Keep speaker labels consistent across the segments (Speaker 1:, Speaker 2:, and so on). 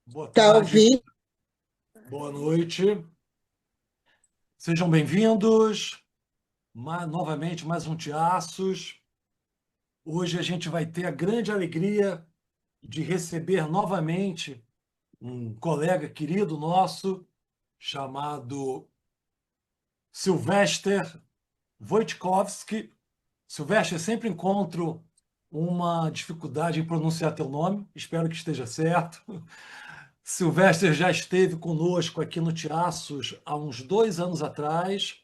Speaker 1: Boa
Speaker 2: Tá
Speaker 1: tarde,
Speaker 2: ouvindo?
Speaker 1: boa noite. Sejam bem-vindos. Novamente, mais um Tiaços. Hoje a gente vai ter a grande alegria de receber novamente um colega querido nosso, chamado Sylvester Wojtkowski. Sylvester, sempre encontro uma dificuldade em pronunciar teu nome, espero que esteja certo. Sylvester já esteve conosco aqui no Tiaços há uns 2 anos atrás,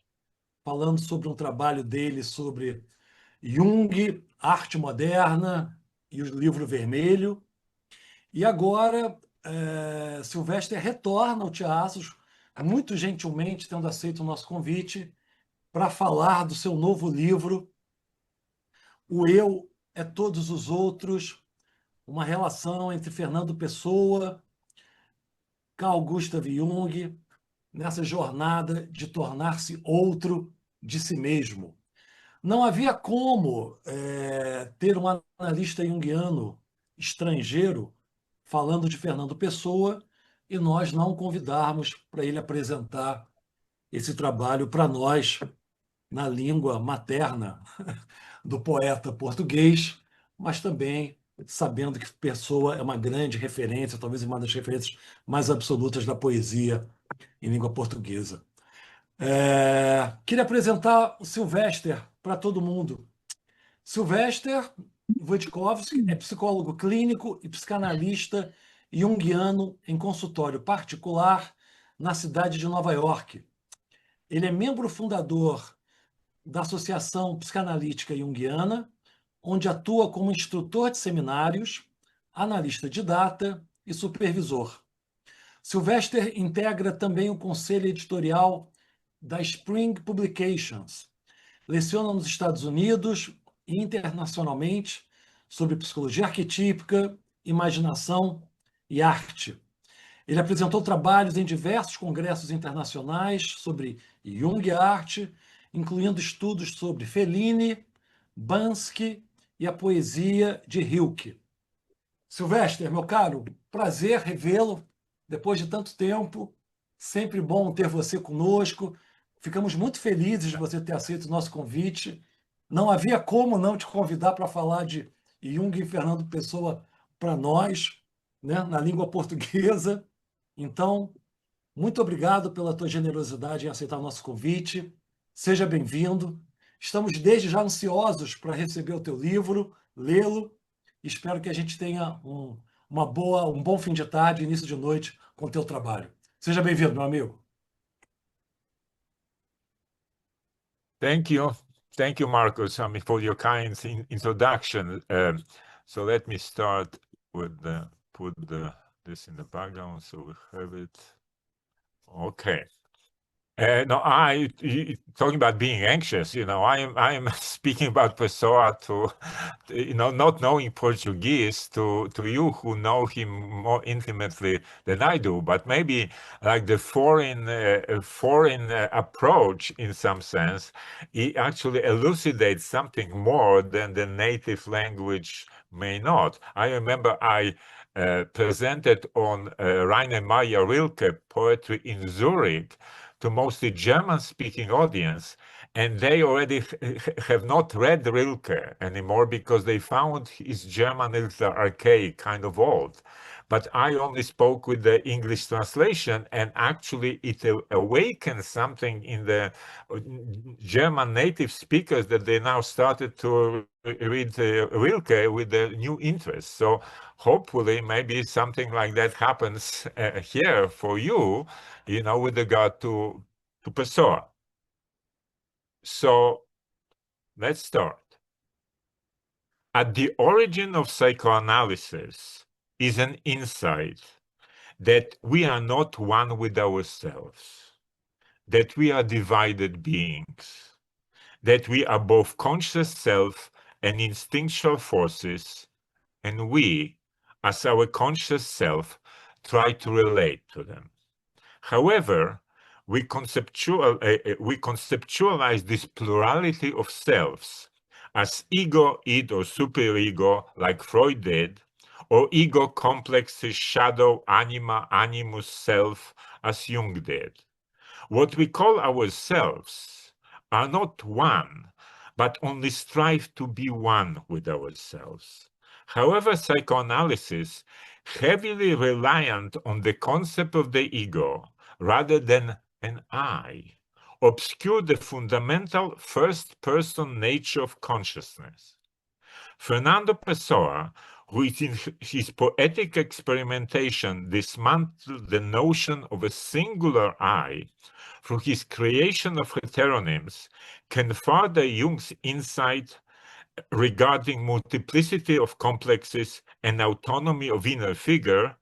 Speaker 1: falando sobre um trabalho dele sobre Jung, arte moderna e o livro vermelho. E agora, Sylvester retorna ao Tiaços, muito gentilmente tendo aceito o nosso convite, para falar do seu novo livro, O Eu é Todos os Outros, uma relação entre Fernando Pessoa, Carl Gustav Jung, nessa jornada de tornar-se outro de si mesmo. Não havia como ter um analista junguiano estrangeiro falando de Fernando Pessoa e nós não o convidarmos para ele apresentar esse trabalho para nós na língua materna do poeta português, mas também sabendo que Pessoa é uma grande referência, talvez uma das referências mais absolutas da poesia em língua portuguesa. Queria apresentar o Sylvester para todo mundo. Sylvester Wojtkowski é psicólogo clínico e psicanalista junguiano em consultório particular na cidade de Nova York. Ele é membro fundador da Associação Psicanalítica Junguiana, onde atua como instrutor de seminários, analista de data e supervisor. Sylvester integra também o conselho editorial da Spring Publications. Leciona nos Estados Unidos e internacionalmente sobre psicologia arquetípica, imaginação e arte. Ele apresentou trabalhos em diversos congressos internacionais sobre Jung e arte, incluindo estudos sobre Fellini, Bansky e a poesia de Hilke. Sylvester, meu caro, prazer revê-lo depois de tanto tempo. Sempre bom ter você conosco. Ficamos muito felizes de você ter aceito o nosso convite. Não havia como não te convidar para falar de Jung e Fernando Pessoa para nós, né, na língua portuguesa. Então, muito obrigado pela tua generosidade em aceitar o nosso convite. Seja bem-vindo. Estamos desde já ansiosos para receber o teu livro, lê-lo. Espero que a gente tenha um bom fim de tarde, início de noite com o teu trabalho. Seja bem-vindo, meu amigo.
Speaker 3: Thank you. Thank you, Marcus, for your kind introduction. So let me start with this in the background so we have it. Okay. No, talking about being anxious, I am speaking about Pessoa to, not knowing Portuguese to you who know him more intimately than I do, but maybe like the foreign approach in some sense, he actually elucidates something more than the native language may not. I remember I presented on Rainer Maria Rilke poetry in Zurich to mostly German-speaking audience, and they already have not read Rilke anymore because they found his German a little archaic, kind of old. But I only spoke with the English translation, and actually it awakened something in the German native speakers that they now started to read Rilke with a new interest. So hopefully maybe something like that happens here for you, with regard to Pessoa. So let's start. At the origin of psychoanalysis is an insight that we are not one with ourselves, that we are divided beings, that we are both conscious self and instinctual forces, and we, as our conscious self, try to relate to them. However, we conceptualize this plurality of selves as ego, id, or superego, like Freud did, or ego complexes, shadow, anima, animus, self, as Jung did. What we call ourselves are not one, but only strive to be one with ourselves. However, psychoanalysis, heavily reliant on the concept of the ego rather than an I, obscure the fundamental first-person nature of consciousness. Fernando Pessoa, who in his poetic experimentation dismantled the notion of a singular I through his creation of heteronyms, can further Jung's insight regarding multiplicity of complexes and autonomy of inner figure,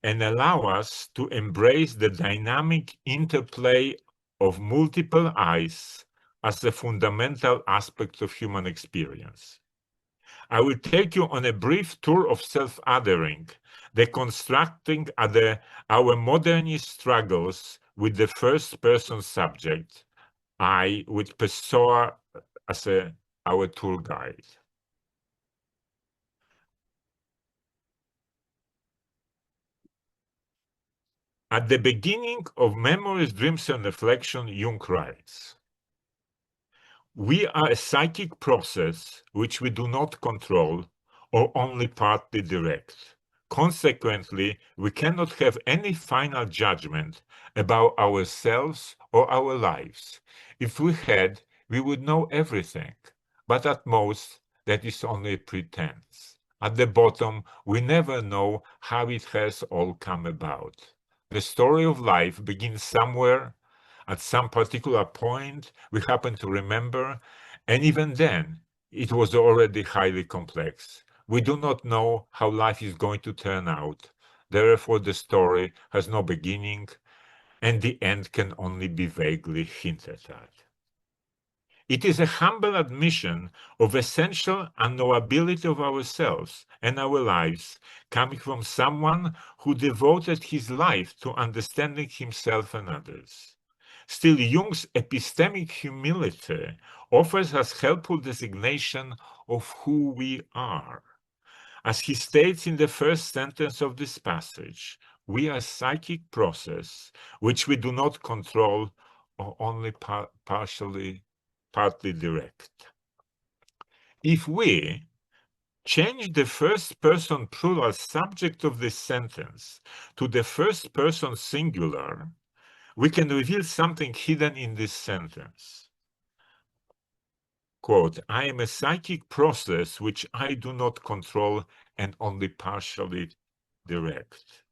Speaker 3: and allow us to embrace the dynamic interplay of multiple I's as a fundamental aspect of human experience. I will take you on a brief tour of self-othering, deconstructing our modernist struggles with the first-person subject, I, with Pessoa as our tour guide. At the beginning of Memories, Dreams, and Reflection, Jung writes, "We are a psychic process which we do not control or only partly direct. Consequently, we cannot have any final judgment about ourselves or our lives. If we had, we would know everything, but at most, that is only a pretense. At the bottom, we never know how it has all come about. The story of life begins somewhere. At some particular point, we happen to remember, and even then, it was already highly complex. We do not know how life is going to turn out. Therefore, the story has no beginning, and the end can only be vaguely hinted at." It is a humble admission of essential unknowability of ourselves and our lives, coming from someone who devoted his life to understanding himself and others. Still, Jung's epistemic humility offers us helpful designation of who we are. As he states in the first sentence of this passage, we are a psychic process which we do not control or only partly direct. If we change the first person plural subject of this sentence to the first person singular, we can reveal something hidden in this sentence. Quote, "I am a psychic process which I do not control and only partially direct."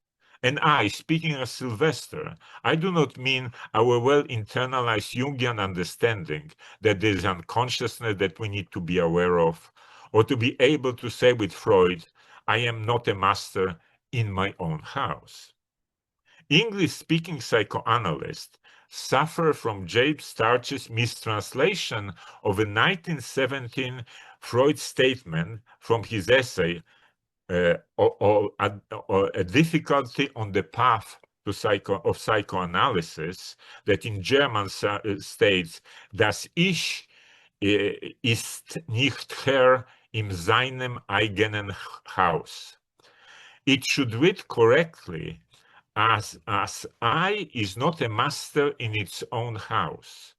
Speaker 3: And I, speaking as Sylvester, I do not mean our well-internalized Jungian understanding that there is unconsciousness that we need to be aware of, or to be able to say with Freud, "I am not a master in my own house." English-speaking psychoanalysts suffer from James Starch's mistranslation of a 1917 Freud statement from his essay, or a difficulty on the path to psychoanalysis, that in German states, "Das Ich ist nicht Herr in seinem eigenen Haus." It should read correctly as I is not a master in its own house.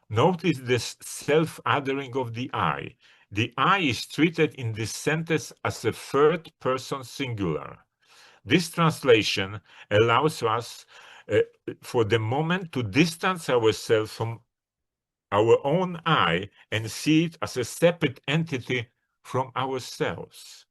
Speaker 3: Notice this self-othering of the I. The I is treated in this sentence as a third person singular. This translation allows us for the moment to distance ourselves from our own I and see it as a separate entity from ourselves.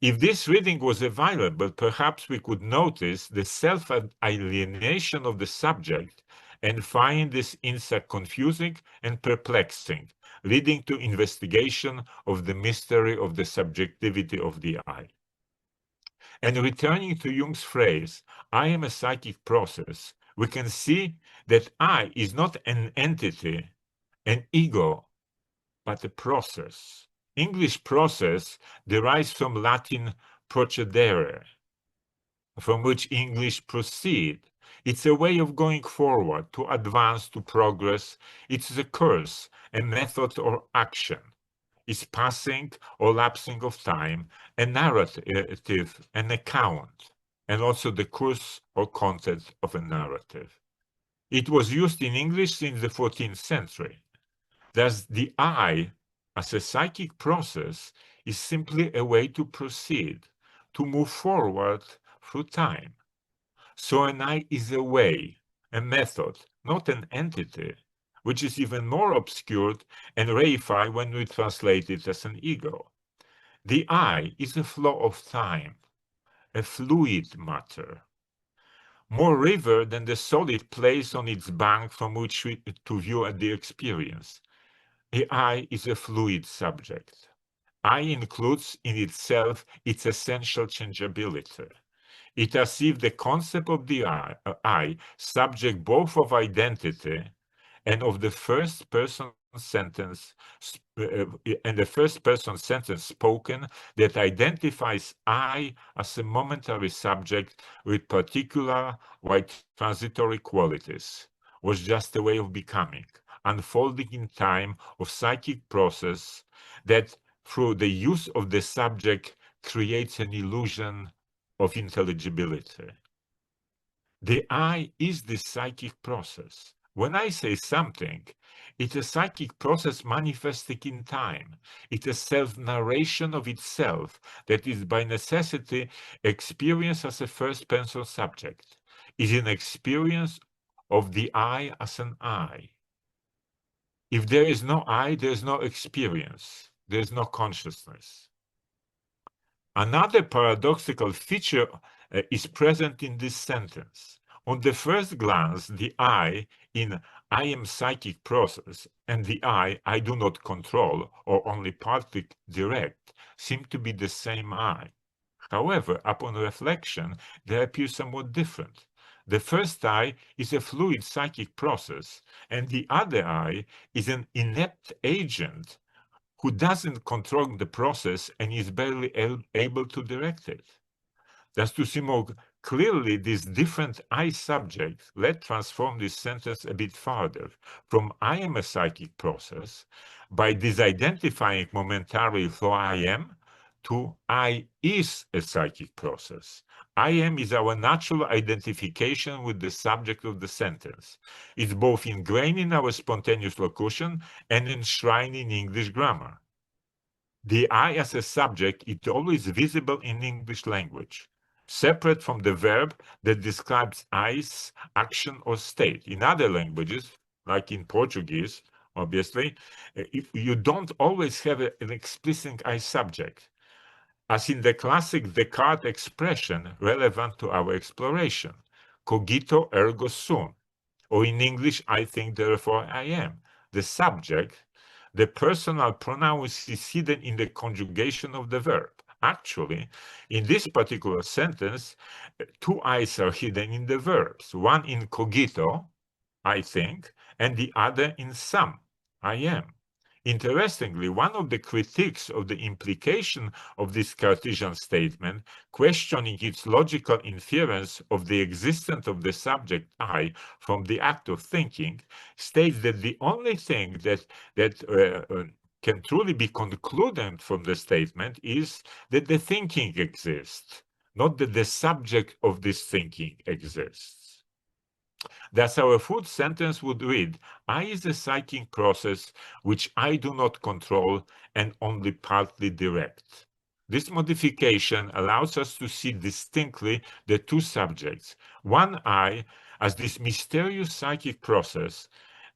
Speaker 3: If this reading was available, perhaps we could notice the self-alienation of the subject and find this insight confusing and perplexing, leading to investigation of the mystery of the subjectivity of the I. And returning to Jung's phrase, "I am a psychic process," we can see that I is not an entity, an ego, but a process. English process derives from Latin procedere, from which English proceed. It's a way of going forward, to advance, to progress. It's a course, a method or action. It's passing or lapsing of time, a narrative, an account, and also the course or content of a narrative. It was used in English since the 14th century. Thus, the I, as a psychic process, is simply a way to proceed, to move forward through time. So an I is a way, a method, not an entity, which is even more obscured and reified when we translate it as an ego. The I is a flow of time, a fluid matter, more river than the solid place on its bank from which to view the experience. The I is a fluid subject. I includes in itself its essential changeability. It as if the concept of the I, subject both of identity and of the first person sentence spoken that identifies I as a momentary subject with particular white transitory qualities, was just a way of becoming, unfolding in time of psychic process that through the use of the subject creates an illusion of intelligibility. The I is the psychic process. When I say something, it's a psychic process manifesting in time. It's a self-narration of itself that is by necessity experienced as a first-person subject. It's an experience of the I as an I. If there is no I, there is no experience. There is no consciousness. Another paradoxical feature is present in this sentence. On the first glance, the I in I am psychic process and the I do not control or only partly direct seem to be the same I. However, upon reflection, they appear somewhat different. The first I is a fluid psychic process, and the other I is an inept agent who doesn't control the process and is barely able to direct it. Thus, to see more clearly these different I subjects, let's transform this sentence a bit further from I am a psychic process by disidentifying momentarily who I am to I is a psychic process. I am is our natural identification with the subject of the sentence. It's both ingrained in our spontaneous locution and enshrined in English grammar. The I as a subject is always visible in English language, separate from the verb that describes I's action or state. In other languages, like in Portuguese, obviously, you don't always have an explicit I subject, as in the classic Descartes expression relevant to our exploration, cogito ergo sum, or in English, I think, therefore I am. The subject, the personal pronoun is hidden in the conjugation of the verb. Actually, in this particular sentence, two I's are hidden in the verbs, one in cogito, I think, and the other in sum, I am. Interestingly, one of the critiques of the implication of this Cartesian statement, questioning its logical inference of the existence of the subject I from the act of thinking, states that the only thing that can truly be concluded from the statement is that the thinking exists, not that the subject of this thinking exists. Thus, our full sentence would read, I is a psychic process which I do not control and only partly direct. This modification allows us to see distinctly the two subjects, one I as this mysterious psychic process,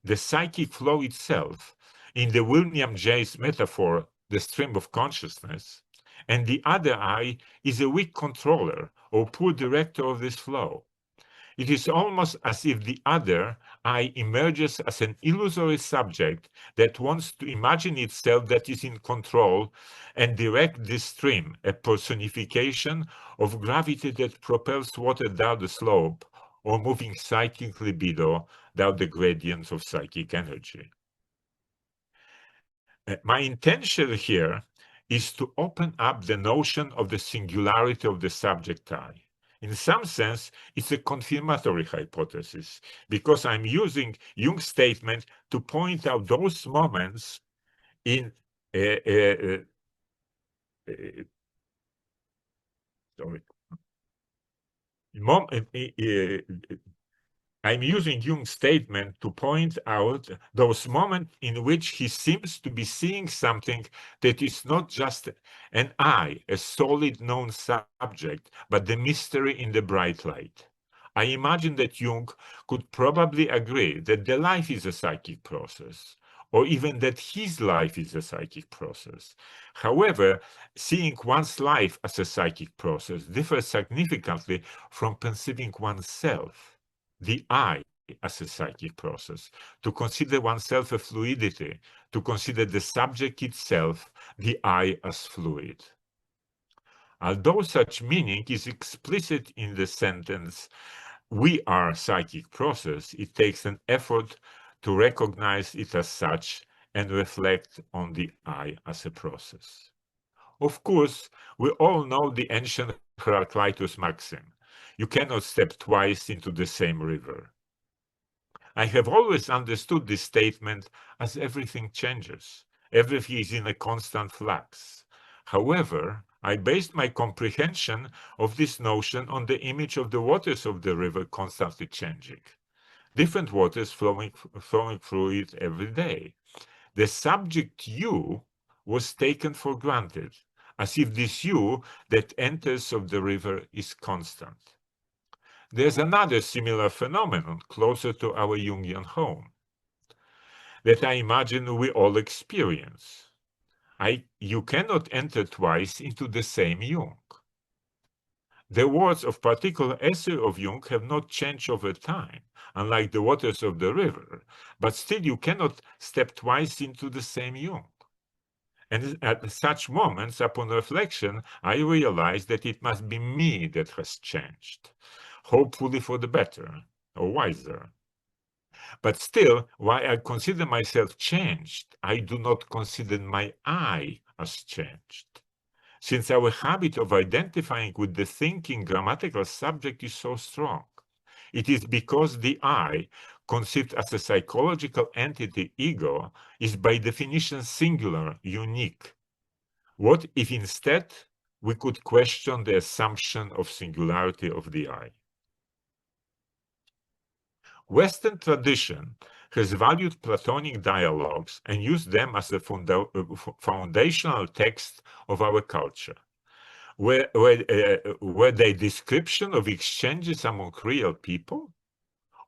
Speaker 3: the psychic flow itself, in the William James metaphor, the stream of consciousness, and the other I is a weak controller or poor director of this flow. It is almost as if the other I emerges as an illusory subject that wants to imagine itself that is in control and direct this stream, a personification of gravity that propels water down the slope or moving psychic libido down the gradients of psychic energy. My intention here is to open up the notion of the singularity of the subject I. In some sense, it's a confirmatory hypothesis, because I'm using Jung's statement to point out those moments in sorry. I'm using Jung's statement to point out those moments in which he seems to be seeing something that is not just an I, a solid known subject, but the mystery in the bright light. I imagine that Jung could probably agree that the life is a psychic process, or even that his life is a psychic process. However, seeing one's life as a psychic process differs significantly from perceiving oneself, the I, as a psychic process, to consider oneself a fluidity, to consider the subject itself, the I, as fluid. Although such meaning is explicit in the sentence, we are psychic process, it takes an effort to recognize it as such and reflect on the I as a process. Of course, we all know the ancient Heraclitus maxim, you cannot step twice into the same river. I have always understood this statement as everything changes. Everything is in a constant flux. However, I based my comprehension of this notion on the image of the waters of the river constantly changing. Different waters flowing through it every day. The subject you was taken for granted, as if this you that enters of the river is constant. There's another similar phenomenon closer to our Jungian home that I imagine we all experience. You cannot enter twice into the same Jung. The words of particular essay of Jung have not changed over time, unlike the waters of the river, but still you cannot step twice into the same Jung. And at such moments, upon reflection, I realize that it must be me that has changed, hopefully for the better or wiser. But still, while I consider myself changed, I do not consider my I as changed. Since our habit of identifying with the thinking grammatical subject is so strong, it is because the I, conceived as a psychological entity ego, is by definition singular, unique. What if instead we could question the assumption of singularity of the I? Western tradition has valued Platonic dialogues and used them as a foundational text of our culture, where they description of exchanges among real people,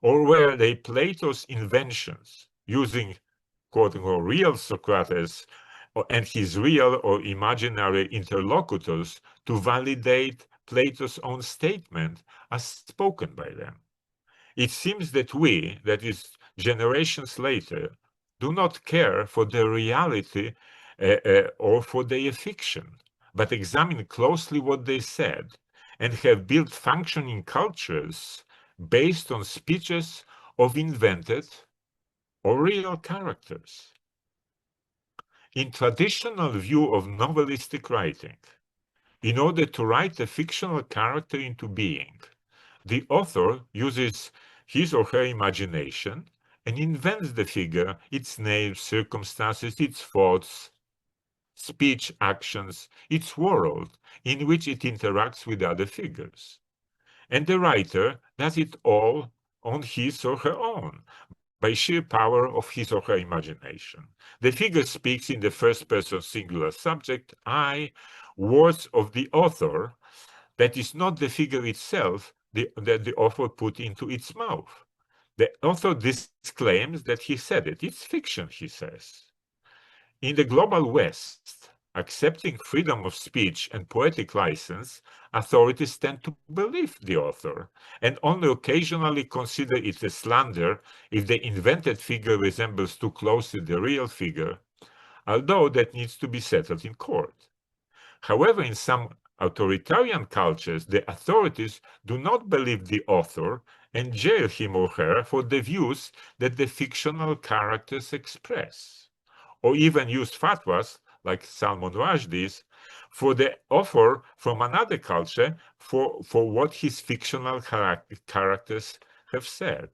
Speaker 3: or were they Plato's inventions, using quote-unquote real Socrates and his real or imaginary interlocutors to validate Plato's own statement as spoken by them. It seems that we, that is, generations later, do not care for the reality or for their fiction, but examine closely what they said and have built functioning cultures based on speeches of invented or real characters. In traditional view of novelistic writing, in order to write a fictional character into being, the author uses his or her imagination and invents the figure, its name, circumstances, its thoughts, speech, actions, its world in which it interacts with other figures. And the writer does it all on his or her own, by sheer power of his or her imagination. The figure speaks in the first person singular subject, I, words of the author, that is not the figure itself that the author put into its mouth. The author disclaims that he said it. It's fiction, he says. In the global West, accepting freedom of speech and poetic license, authorities tend to believe the author and only occasionally consider it a slander if the invented figure resembles too closely the real figure, although that needs to be settled in court. However, in some authoritarian cultures, the authorities do not believe the author and jail him or her for the views that the fictional characters express, or even use fatwas, like Salman Rushdie's, for the author from another culture for what his fictional characters have said.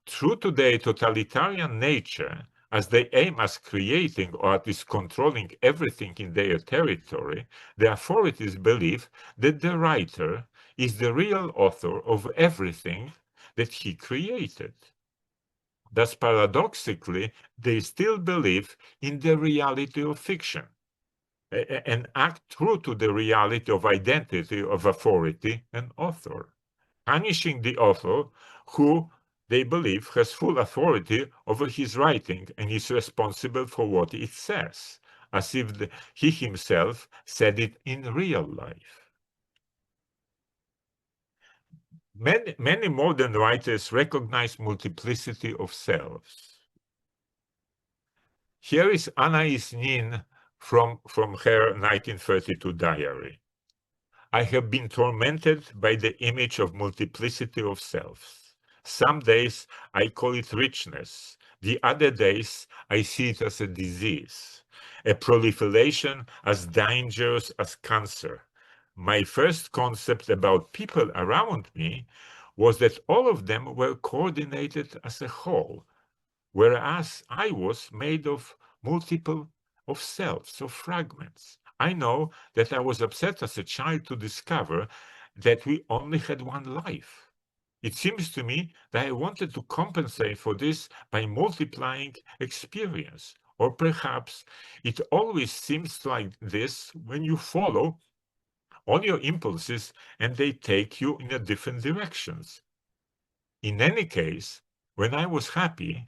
Speaker 3: True to their totalitarian nature, as they aim at creating or at least controlling everything in their territory, the authorities believe that the writer is the real author of everything that he created. Thus, paradoxically, they still believe in the reality of fiction and act true to the reality of identity of authority and author, punishing the author who they believe has full authority over his writing and is responsible for what it says, as if he himself said it in real life. Many modern writers recognize multiplicity of selves. Here is Anais Nin from her 1932 diary. I have been tormented by the image of multiplicity of selves. Some days I call it richness. The other days I see it as a disease, a proliferation as dangerous as cancer. My first concept about people around me was that all of them were coordinated as a whole, whereas I was made of multiple of selves, of fragments. I know that I was upset as a child to discover that we only had one life. It seems to me that I wanted to compensate for this by multiplying experience. Or perhaps it always seems like this when you follow all your impulses and they take you in a different directions. In any case, when I was happy,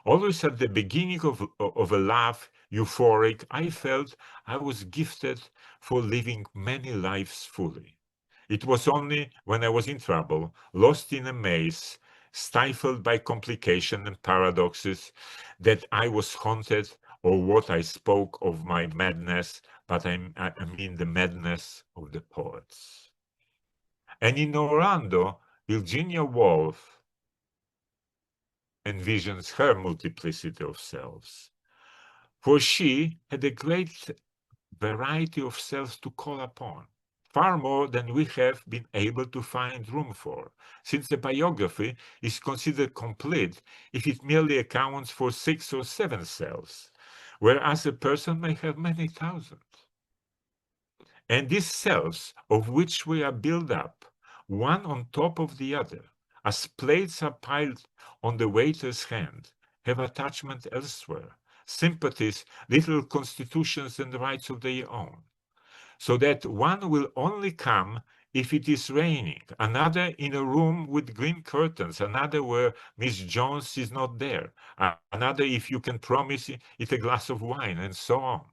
Speaker 3: always at the beginning of a laugh, euphoric, I felt I was gifted for living many lives fully. It was only when I was in trouble, lost in a maze, stifled by complication and paradoxes, that I was haunted, or what I spoke of my madness, but I mean the madness of the poets. And in Orlando, Virginia Woolf envisions her multiplicity of selves, for she had a great variety of selves to call upon, far more than we have been able to find room for, since the biography is considered complete if it merely accounts for 6 or 7 selves, whereas a person may have many thousand. And these selves, of which we are built up, one on top of the other, as plates are piled on the waiter's hand, have attachment elsewhere, sympathies, little constitutions and rights of their own, so that one will only come if it is raining, another in a room with green curtains, another where Miss Jones is not there, another if you can promise it a glass of wine, and so on.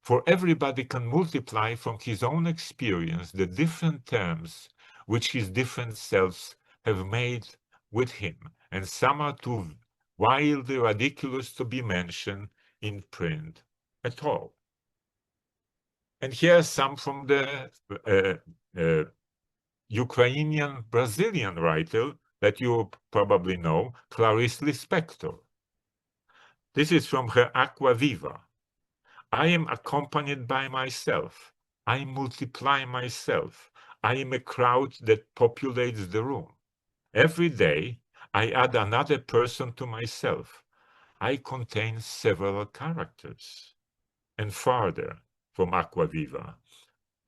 Speaker 3: For everybody can multiply from his own experience the different terms which his different selves have made with him, and some are too wildly ridiculous to be mentioned in print at all. And here are some from the Ukrainian Brazilian writer that you probably know, Clarice Lispector. This is from her Aqua Viva. I am accompanied by myself. I multiply myself. I am a crowd that populates the room. Every day, I add another person to myself. I contain several characters. And farther, from Aqua Viva,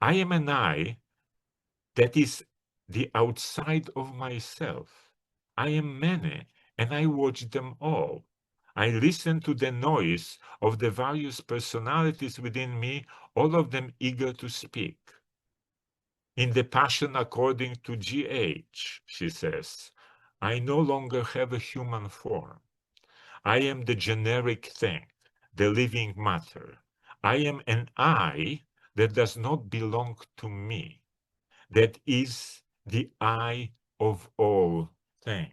Speaker 3: I am an I that is the outside of myself. I am many, and I watch them all. I listen to the noise of the various personalities within me, all of them eager to speak. In the passion according to GH, she says, I no longer have a human form. I am the generic thing, the living matter. I am an I that does not belong to me, that is the I of all things.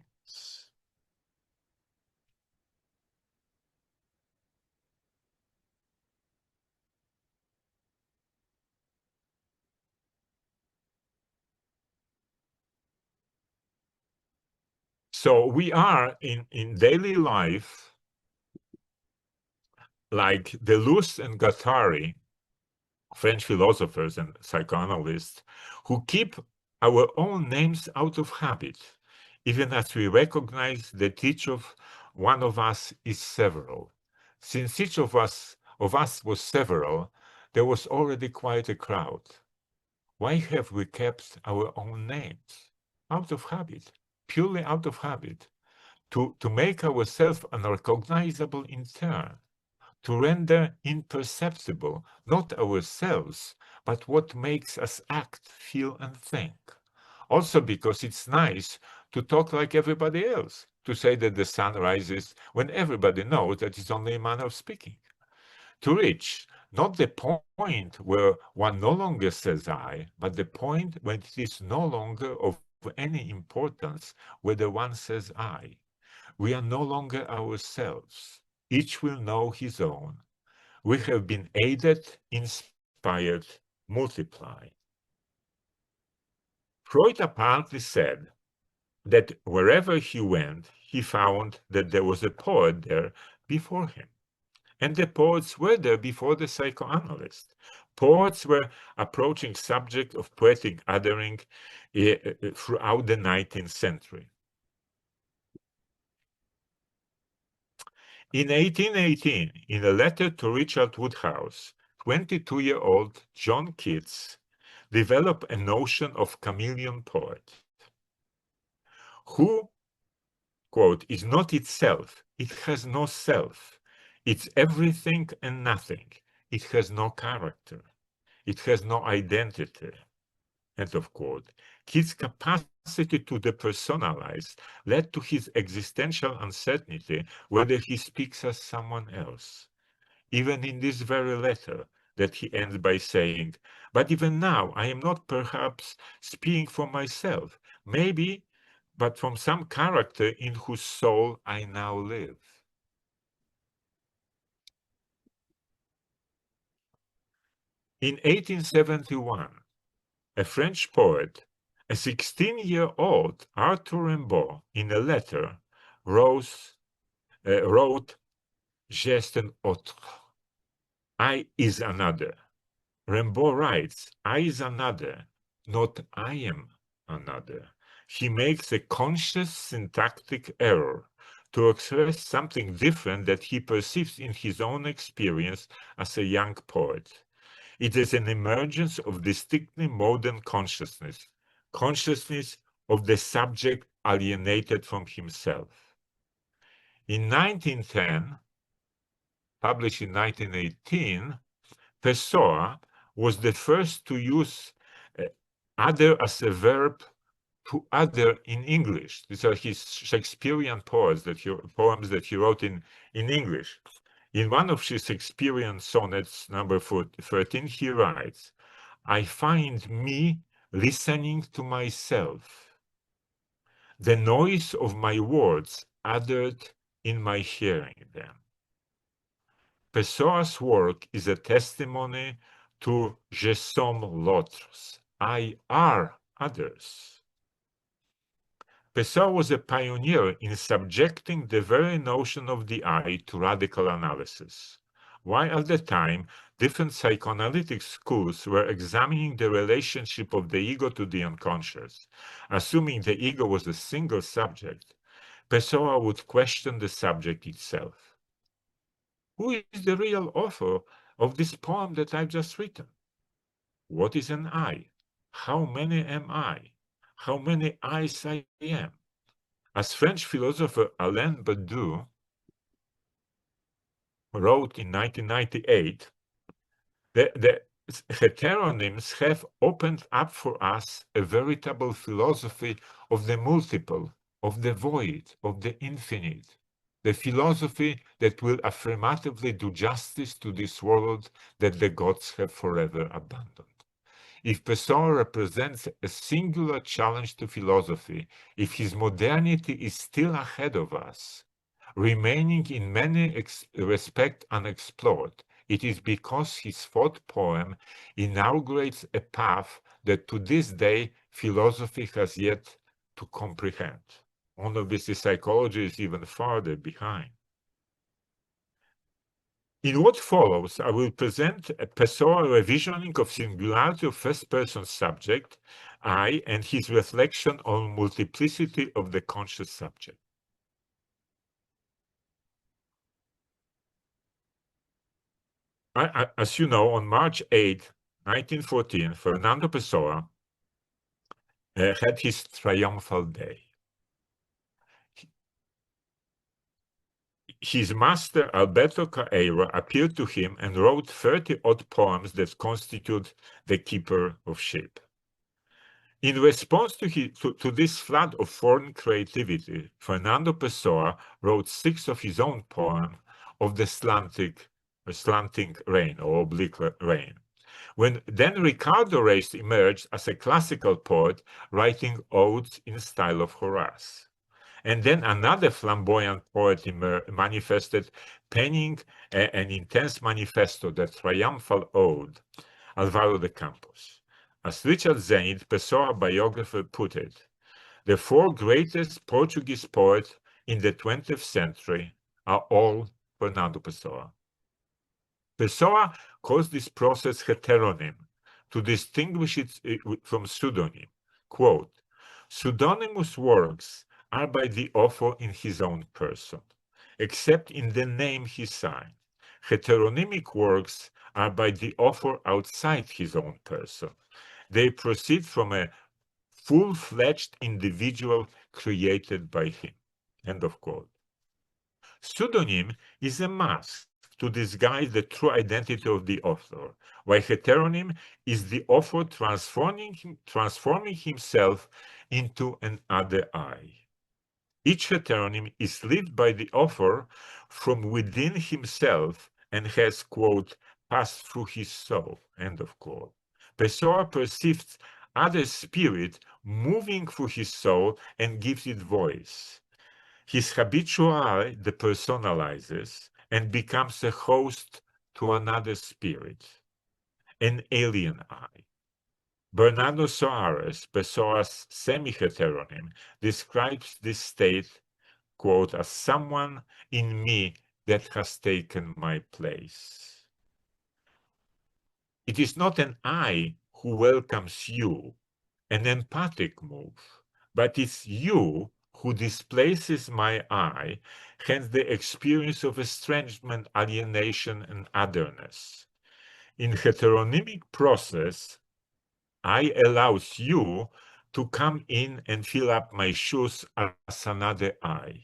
Speaker 3: So we are in daily life like Deleuze and Guattari, French philosophers and psychoanalysts, who keep our own names out of habit, even as we recognize that each of one of us is several. Since each of us was several, there was already quite a crowd. Why have we kept our own names? Out of habit, purely out of habit, to make ourselves unrecognizable in turn, to render imperceptible not ourselves, but what makes us act, feel, and think. Also because it's nice to talk like everybody else, to say that the sun rises when everybody knows that it's only a manner of speaking. To reach not the point where one no longer says I, but the point when it is no longer of any importance whether one says I. We are no longer ourselves. Each will know his own. We have been aided, inspired, multiplied. Freud apparently said that wherever he went, he found that there was a poet there before him. And the poets were there before the psychoanalyst. Poets were approaching subject of poetic othering throughout the 19th century. In 1818, in a letter to Richard Woodhouse, 22-year-old John Keats developed a notion of chameleon poet, who, quote, is not itself, it has no self, it's everything and nothing, it has no character, it has no identity, end of quote. Keats' capacity to depersonalize led to his existential uncertainty whether he speaks as someone else. Even in this very letter that he ends by saying, but even now I am not perhaps speaking for myself, maybe, but from some character in whose soul I now live. In 1871, a French poet, a 16-year-old Arthur Rimbaud, in a letter, wrote, "J'ai un autre." I is another. Rimbaud writes, I is another, not I am another. He makes a conscious syntactic error to express something different that he perceives in his own experience as a young poet. It is an emergence of distinctly modern consciousness, consciousness of the subject alienated from himself. In 1910, published in 1918, Pessoa was the first to use other as a verb to other in English. These are his Shakespearean poems that he wrote in English. In one of his Shakespearean sonnets, number 13, he writes, I find me listening to myself, the noise of my words uttered in my hearing them. Pessoa's work is a testimony to je somme l'autre, I are others. Pessoa was a pioneer in subjecting the very notion of the I to radical analysis. While at the time, different psychoanalytic schools were examining the relationship of the ego to the unconscious, assuming the ego was a single subject, Pessoa would question the subject itself. Who is the real author of this poem that I've just written? What is an I? How many am I? How many I's I am? As French philosopher Alain Badiou wrote in 1998, the heteronyms have opened up for us a veritable philosophy of the multiple, of the void, of the infinite, the philosophy that will affirmatively do justice to this world that the gods have forever abandoned. If Pessoa represents a singular challenge to philosophy, if his modernity is still ahead of us, remaining in many respects unexplored, it is because his fourth poem inaugurates a path that to this day philosophy has yet to comprehend. Obviously, psychology is even farther behind. In what follows, I will present a Pessoa revisioning of singularity of first-person subject, I, and his reflection on multiplicity of the conscious subject. As you know, on March 8, 1914, Fernando Pessoa had his triumphal day. His master, Alberto Caeiro, appeared to him and wrote 30-odd poems that constitute the Keeper of Sheep. In response to this flood of foreign creativity, Fernando Pessoa wrote 6 of his own poems of the slanting rain or oblique rain. Then Ricardo Reis emerged as a classical poet, writing odes in style of Horace. And then another flamboyant poet manifested, penning an intense manifesto, the triumphal ode, Alvaro de Campos. As Richard Zenit, Pessoa biographer, put it, the 4 greatest Portuguese poets in the 20th century are all Fernando Pessoa. Pessoa calls this process heteronym to distinguish it from pseudonym. Quote, pseudonymous works are by the author in his own person, except in the name he signed. Heteronymic works are by the author outside his own person. They proceed from a full-fledged individual created by him. End of quote. Pseudonym is a mask to disguise the true identity of the author, while heteronym is the author transforming himself into another I. Each heteronym is lived by the author from within himself and has, quote, passed through his soul, end of quote. Pessoa perceives other spirit moving through his soul and gives it voice. His habitual I depersonalizes and becomes a host to another spirit, an alien I. Bernardo Soares, Pessoa's semi-heteronym, describes this state, quote, as someone in me that has taken my place. It is not an I who welcomes you, an empathic move, but it's you who displaces my I, hence the experience of estrangement, alienation, and otherness. In heteronymic process, I allows you to come in and fill up my shoes as another I.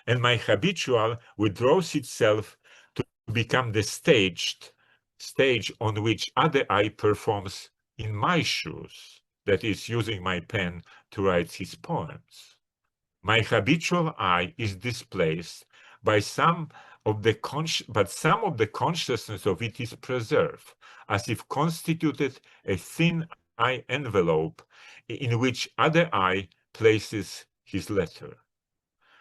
Speaker 3: And my habitual withdraws itself to become the stage on which other I performs in my shoes, that is, using my pen to write his poems. My habitual I is displaced by some of the consciousness of it is preserved, as if constituted a thin I envelope in which other I places his letter.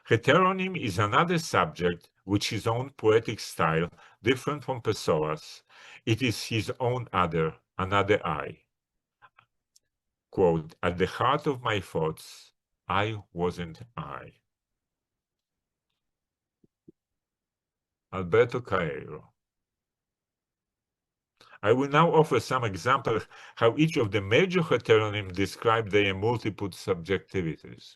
Speaker 3: Heteronym is another subject which his own poetic style, different from Pessoa's. It is his own another I. Quote, at the heart of my thoughts, I wasn't I. Alberto Caeiro. I will now offer some examples how each of the major heteronyms describe their multiple subjectivities.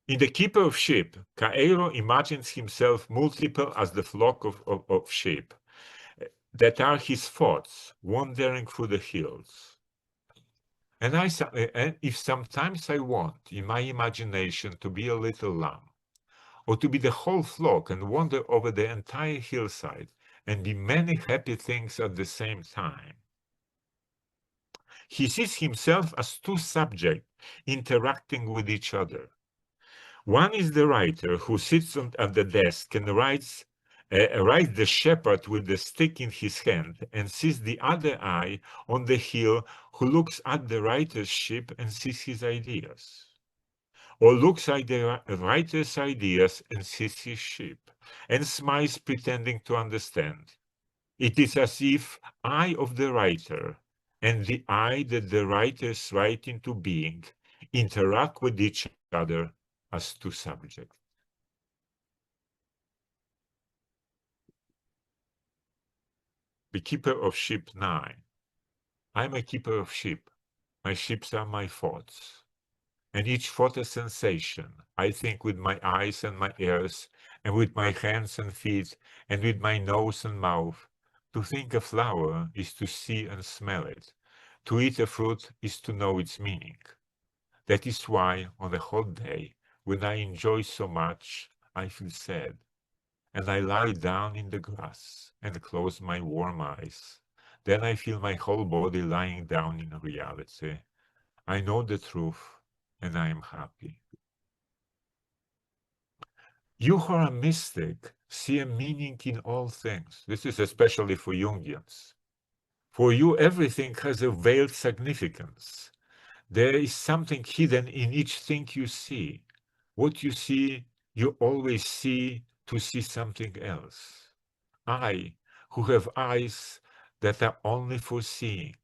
Speaker 3: In The Keeper of Sheep, Caeiro imagines himself multiple as the flock of sheep that are his thoughts wandering through the hills. And if sometimes I want in my imagination to be a little lamb, or to be the whole flock and wander over the entire hillside and be many happy things at the same time. He sees himself as 2 subjects interacting with each other. One is the writer who sits at the desk and writes the shepherd with the stick in his hand and sees the other I on the hill who looks at the writer's sheep and sees his ideas. Or looks at the writer's ideas and sees his sheep, and smiles pretending to understand. It is as if I of the writer and the I that the writers write into being interact with each other as 2 subjects. The Keeper of Sheep 9. I'm a keeper of sheep. My sheep are my thoughts. And each thought a sensation. I think with my eyes and my ears and with my hands and feet, and with my nose and mouth. To think a flower is to see and smell it. To eat a fruit is to know its meaning. That is why, on a hot day, when I enjoy so much, I feel sad, and I lie down in the grass and close my warm eyes. Then I feel my whole body lying down in reality. I know the truth, and I am happy. You who are a mystic see a meaning in all things. This is especially for Jungians. For you, everything has a veiled significance. There is something hidden in each thing you see. What you see, you always see to see something else. I, who have eyes that are only for seeing,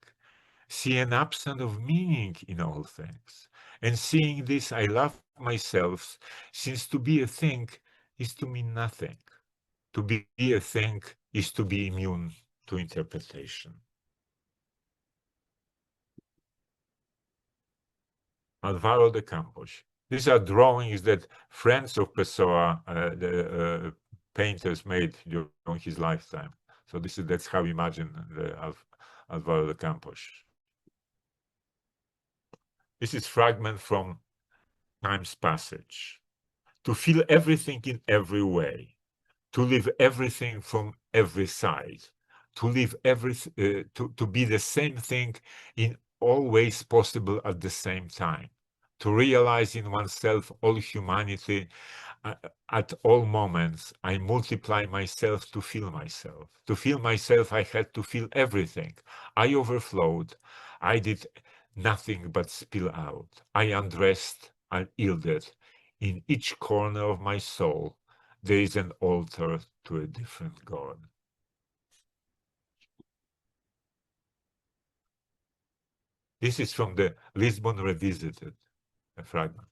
Speaker 3: see an absence of meaning in all things. And seeing this, I love myself, since to be a thing is to mean nothing. To be a thing is to be immune to interpretation. Alvaro de Campos. These are drawings that friends of Pessoa, the painters, made during his lifetime. So that's how we imagine Alvaro de Campos. This is fragment from Time's Passage. To feel everything in every way, to live everything from every side, to live to be the same thing in all ways possible at the same time, to realize in oneself all humanity at all moments. I multiply myself to feel myself. To feel myself, I had to feel everything. I overflowed. I did nothing but spill out. I undressed, I yielded. In each corner of my soul, there is an altar to a different God. This is from the Lisbon Revisited, a fragment.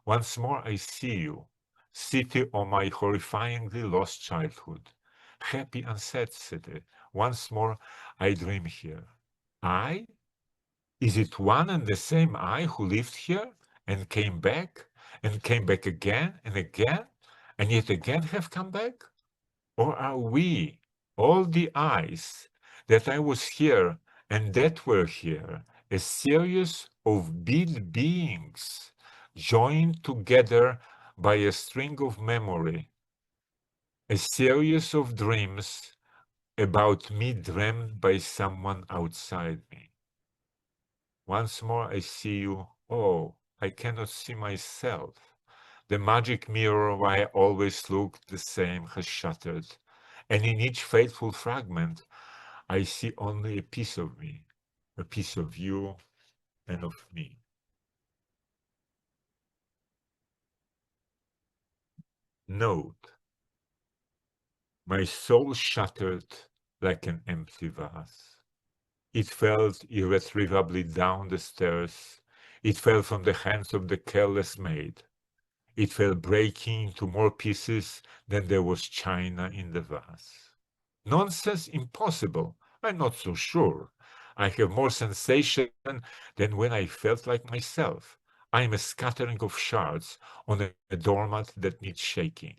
Speaker 3: Once more I see you, city of my horrifyingly lost childhood, happy and sad city. Once more I dream here. I? Is it one and the same I who lived here and came back again and again, and yet again have come back? Or are we, all the eyes, that I was here and that were here, a series of beings joined together by a string of memory, a series of dreams about me dreamed by someone outside me? Once more I see you. Oh, I cannot see myself. The magic mirror where I always looked the same has shattered, and in each fateful fragment I see only a piece of me, a piece of you and of me. Note, my soul shattered like an empty vase. It fell irretrievably down the stairs. It fell from the hands of the careless maid. It fell breaking into more pieces than there was china in the vase. Nonsense, impossible. I'm not so sure. I have more sensation than when I felt like myself. I am a scattering of shards on a doormat that needs shaking.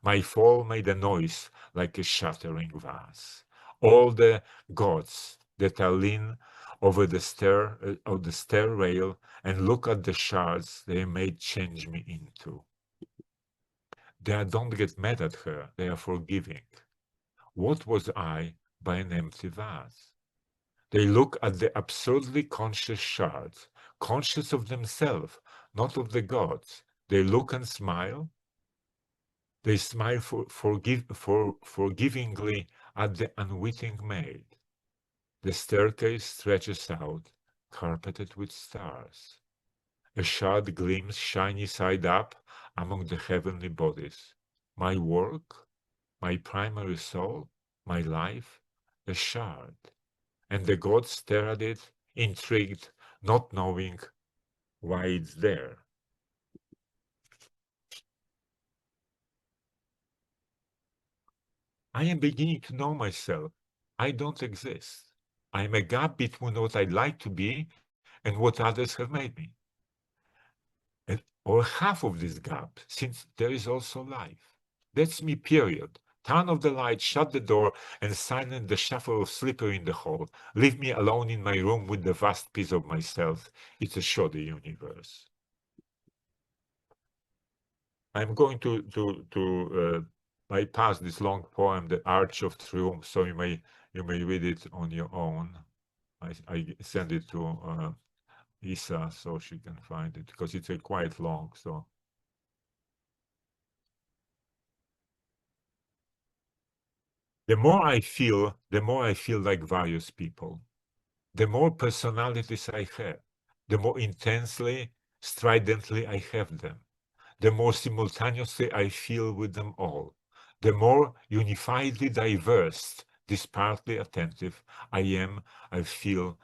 Speaker 3: My fall made a noise like a shattering vase. All the gods that are lean over the stair rail and look at the shards they may change me into. They don't get mad at her, they are forgiving. What was I by an empty vase? They look at the absurdly conscious shards, conscious of themselves, not of the gods. They look and smile. They smile forgivingly at the unwitting maid. The staircase stretches out, carpeted with stars. A shard gleams shiny side up among the heavenly bodies. My work, my primary soul, my life, a shard. And the gods stare at it, intrigued, not knowing why it's there. I am beginning to know myself. I don't exist. I am a gap between what I'd like to be and what others have made me. Or half of this gap, since there is also life. That's me, period. Turn off the light, shut the door, and silence the shuffle of slipper in the hall. Leave me alone in my room with the vast piece of myself. It's a shoddy universe. I'm going to bypass this long poem, The Arch of Triumph, so you may read it on your own. I send it to Isa so she can find it, because it's quite long. So the more I feel like various people. The more personalities I have, the more intensely, stridently I have them, the more simultaneously I feel with them all, the more unifiedly diverse, disparately attentive I feel,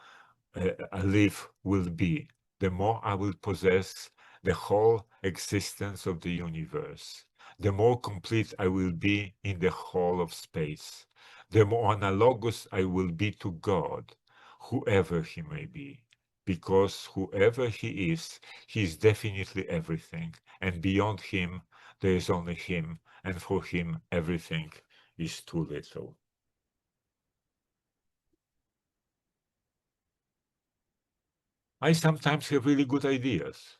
Speaker 3: I live will be, the more I will possess the whole existence of the universe, the more complete I will be in the whole of space, the more analogous I will be to God, whoever he may be, because whoever he is definitely everything, and beyond him there is only him, and for him everything is too little. I sometimes have really good ideas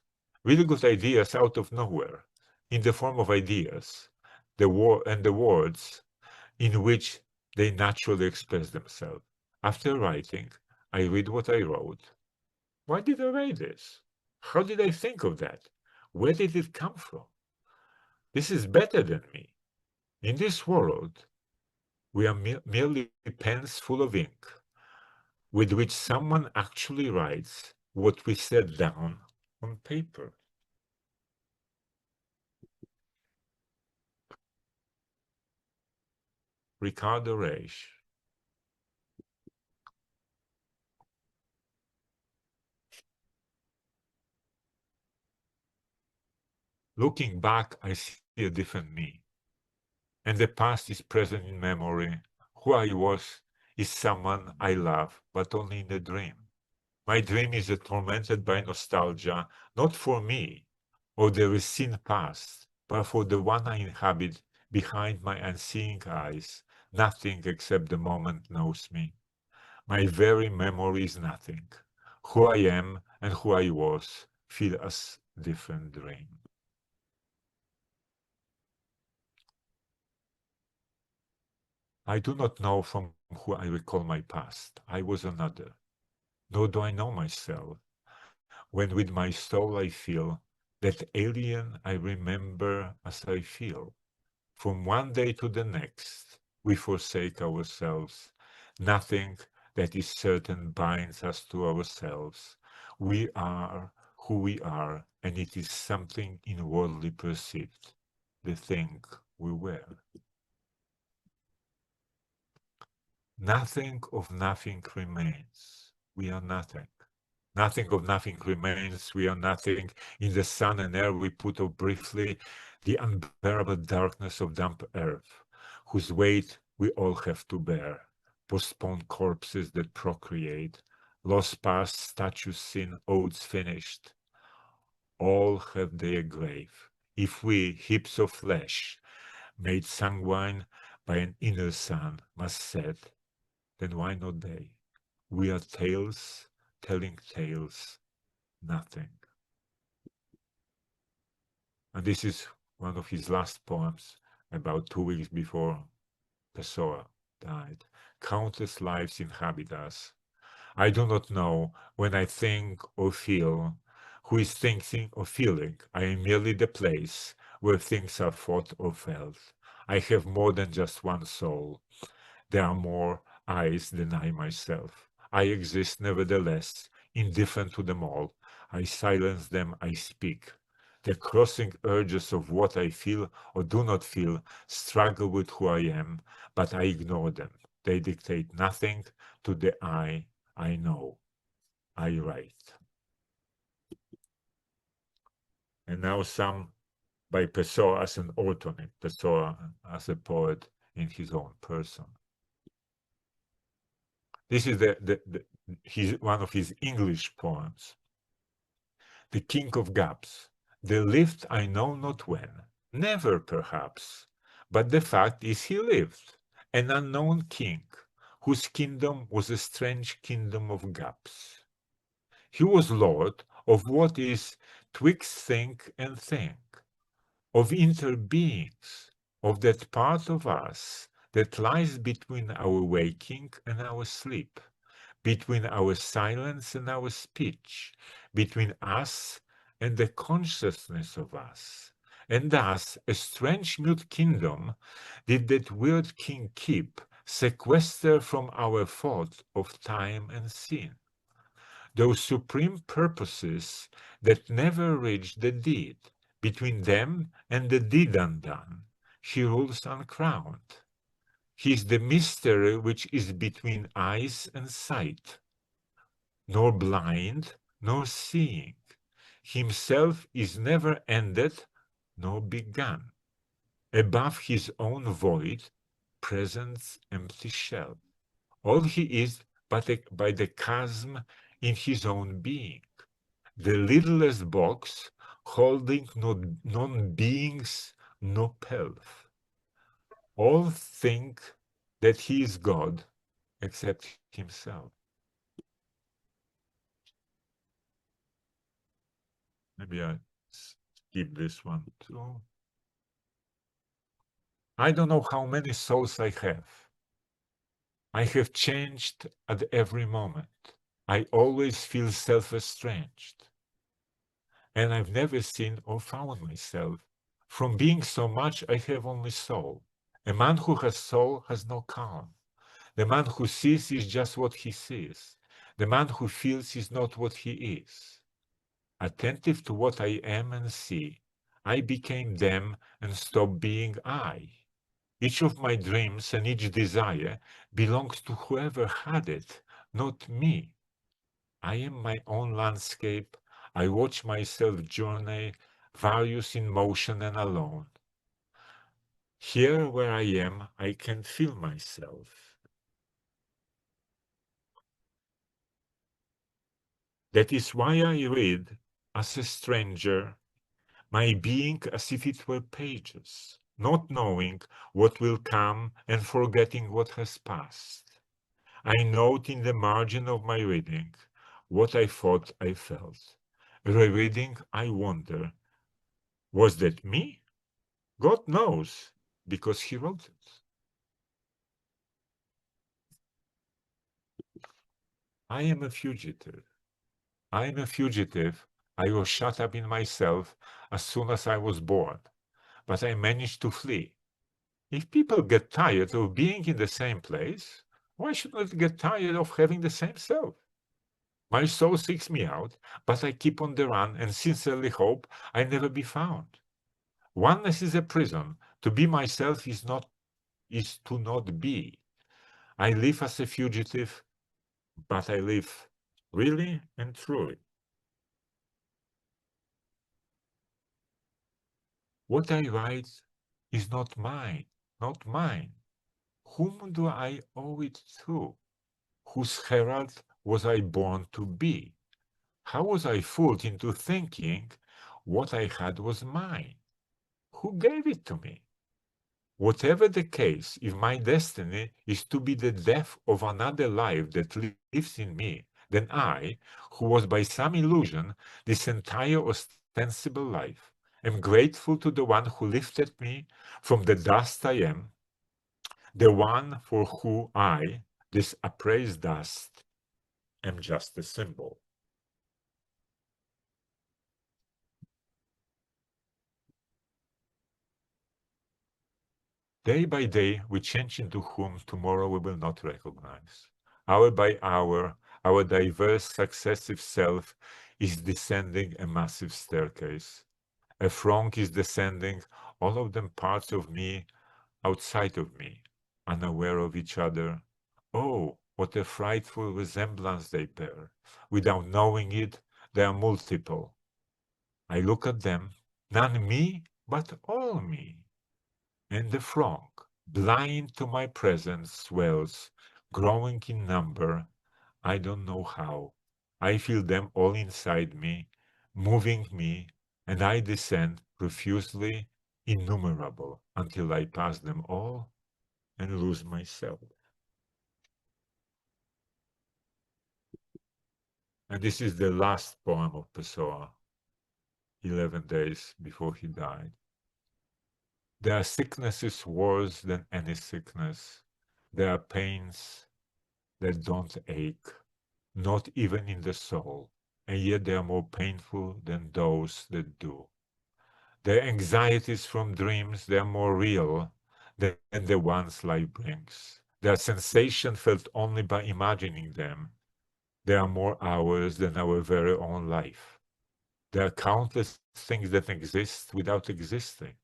Speaker 3: out of nowhere, in the form of ideas, the words in which they naturally express themselves. After writing, I read what I wrote. Why did I write this? How did I think of that? Where did it come from? This is better than me. In this world, we are merely pens full of ink, with which someone actually writes what we set down on paper. Ricardo Reis. Looking back, I see a different me, and the past is present in memory. Who I was is someone I love, but only in a dream. My dream is tormented by nostalgia, not for me or the recent past, but for the one I inhabit behind my unseeing eyes. Nothing except the moment knows me. My very memory is nothing. Who I am and who I was feel as different dream. I do not know from who I recall my past. I was another. Nor do I know myself. When with my soul I feel that alien I remember as I feel. From one day to the next, we forsake ourselves. Nothing that is certain binds us to ourselves. We are who we are, and it is something inwardly perceived, the thing we wear. Nothing of nothing remains. We are nothing. Nothing of nothing remains. We are nothing. In the sun and air we put off briefly the unbearable darkness of damp earth, whose weight we all have to bear. Postponed corpses that procreate, lost past, statues seen, odes finished. All have their grave. If we, heaps of flesh, made sanguine by an inner sun, must set, then why not they? We are tales telling tales, nothing. And this is one of his last poems, about 2 weeks before Pessoa died. Countless lives inhabit us. I do not know when I think or feel who is thinking or feeling. I am merely the place where things are thought or felt. I have more than just one soul. There are more eyes than I myself. I exist nevertheless, indifferent to them all. I silence them, I speak. The crossing urges of what I feel or do not feel struggle with who I am, but I ignore them. They dictate nothing to the I know. I write. And now some by Pessoa as an alternate, Pessoa as a poet in his own person. This is one of his English poems. The King of Gaps. The lift I know not when, never perhaps, But the fact is he lived, an unknown king, whose kingdom was a strange kingdom of gaps. He was lord of what is twixt think and think, of interbeings, of that part of us that lies between our waking and our sleep, between our silence and our speech, between us and the consciousness of us. And thus, a strange mute kingdom did that weird king keep, sequester from our thought of time and sin. Those supreme purposes that never reach the deed, between them and the deed undone, he rules uncrowned. He is the mystery which is between eyes and sight, nor blind, nor seeing. Himself is never ended, nor begun. Above his own void, presence empty shell. All he is but by the chasm in his own being, the littlest box holding no non-beings, no pelf. All think that he is God except himself. Maybe I skip this one too. I don't know how many souls I have. I have changed at every moment. I always feel self-estranged. And I've never seen or found myself. From being so much, I have only soul. A man who has soul has no calm. The man who sees is just what he sees. The man who feels is not what he is. Attentive to what I am and see, I became them and stopped being I. Each of my dreams and each desire belongs to whoever had it, not me. I am my own landscape. I watch myself journey, various in motion and alone. Here where I am, I can feel myself. That is why I read, as a stranger, my being as if it were pages, not knowing what will come and forgetting what has passed. I note in the margin of my reading what I thought I felt. Rereading, I wonder, was that me? God knows, because he wrote it. I am a fugitive. I am a fugitive. I was shut up in myself as soon as I was born, but I managed to flee. If people get tired of being in the same place, why should not they get tired of having the same self? My soul seeks me out, but I keep on the run and sincerely hope I never be found. Oneness is a prison. To be myself is to not be. I live as a fugitive, but I live really and truly. What I write is not mine, not mine. Whom do I owe it to? Whose herald was I born to be? How was I fooled into thinking what I had was mine? Who gave it to me? Whatever the case, if my destiny is to be the death of another life that lives in me, then I, who was by some illusion this entire ostensible life, am grateful to the one who lifted me from the dust I am, the one for whom I, this appraised dust, am just a symbol. Day by day, we change into whom tomorrow we will not recognize. Hour by hour, our diverse successive self is descending a massive staircase. A throng is descending, all of them parts of me, outside of me, unaware of each other. Oh, what a frightful resemblance they bear. Without knowing it, they are multiple. I look at them, none me, but all me. And the throng, blind to my presence, swells, growing in number. I don't know how. I feel them all inside me, moving me, and I descend profusely innumerable, until I pass them all and lose myself. And this is the last poem of Pessoa, 11 days before he died. There are sicknesses worse than any sickness. There are pains that don't ache, not even in the soul, and yet they are more painful than those that do. Their anxieties from dreams, they are more real than the ones life brings. They are sensations felt only by imagining them. They are more ours than our very own life. There are countless things that exist without existing,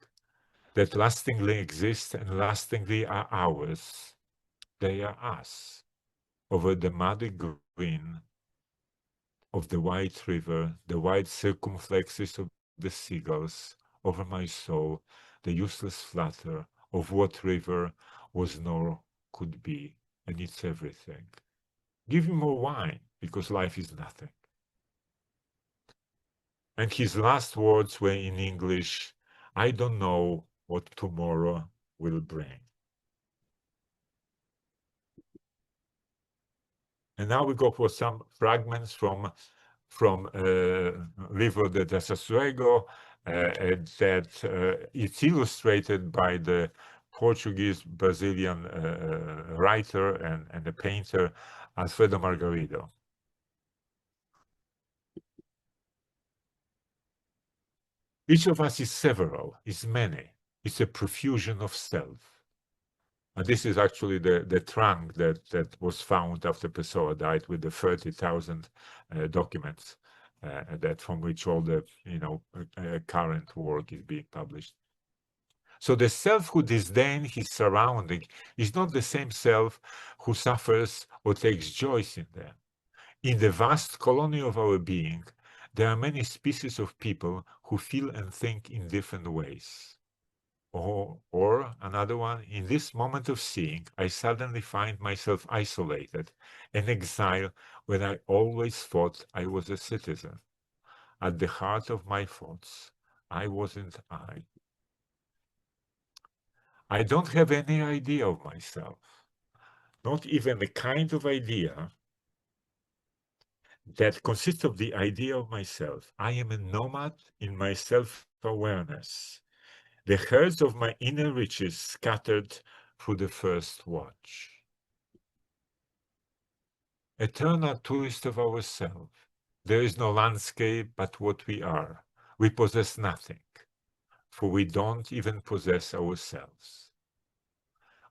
Speaker 3: that lastingly exist and lastingly are ours. They are us. Over the muddy green of the white river, the white circumflexes of the seagulls, over my soul, the useless flutter of what river was nor could be, and it's everything. Give me more wine, because life is nothing. And his last words were in English, I don't know what tomorrow will bring. And now we go for some fragments from Livro de Desassuego, that it's illustrated by the Portuguese Brazilian writer and a painter Alfredo Margarido. Each of us is several, is many. It's a profusion of self. And this is actually the trunk that was found after Pessoa died, with the 30,000 documents that from which all the current work is being published. So the self who disdains his surrounding is not the same self who suffers or takes joy in them. In the vast colony of our being, there are many species of people who feel and think in different ways. Or another one, in this moment of seeing, I suddenly find myself isolated, an exile when I always thought I was a citizen. At the heart of my thoughts, I wasn't I. I don't have any idea of myself, not even the kind of idea that consists of the idea of myself. I am a nomad in my self-awareness. The herds of my inner riches scattered through the first watch. Eternal tourist of ourselves. There is no landscape but what we are. We possess nothing, for we don't even possess ourselves.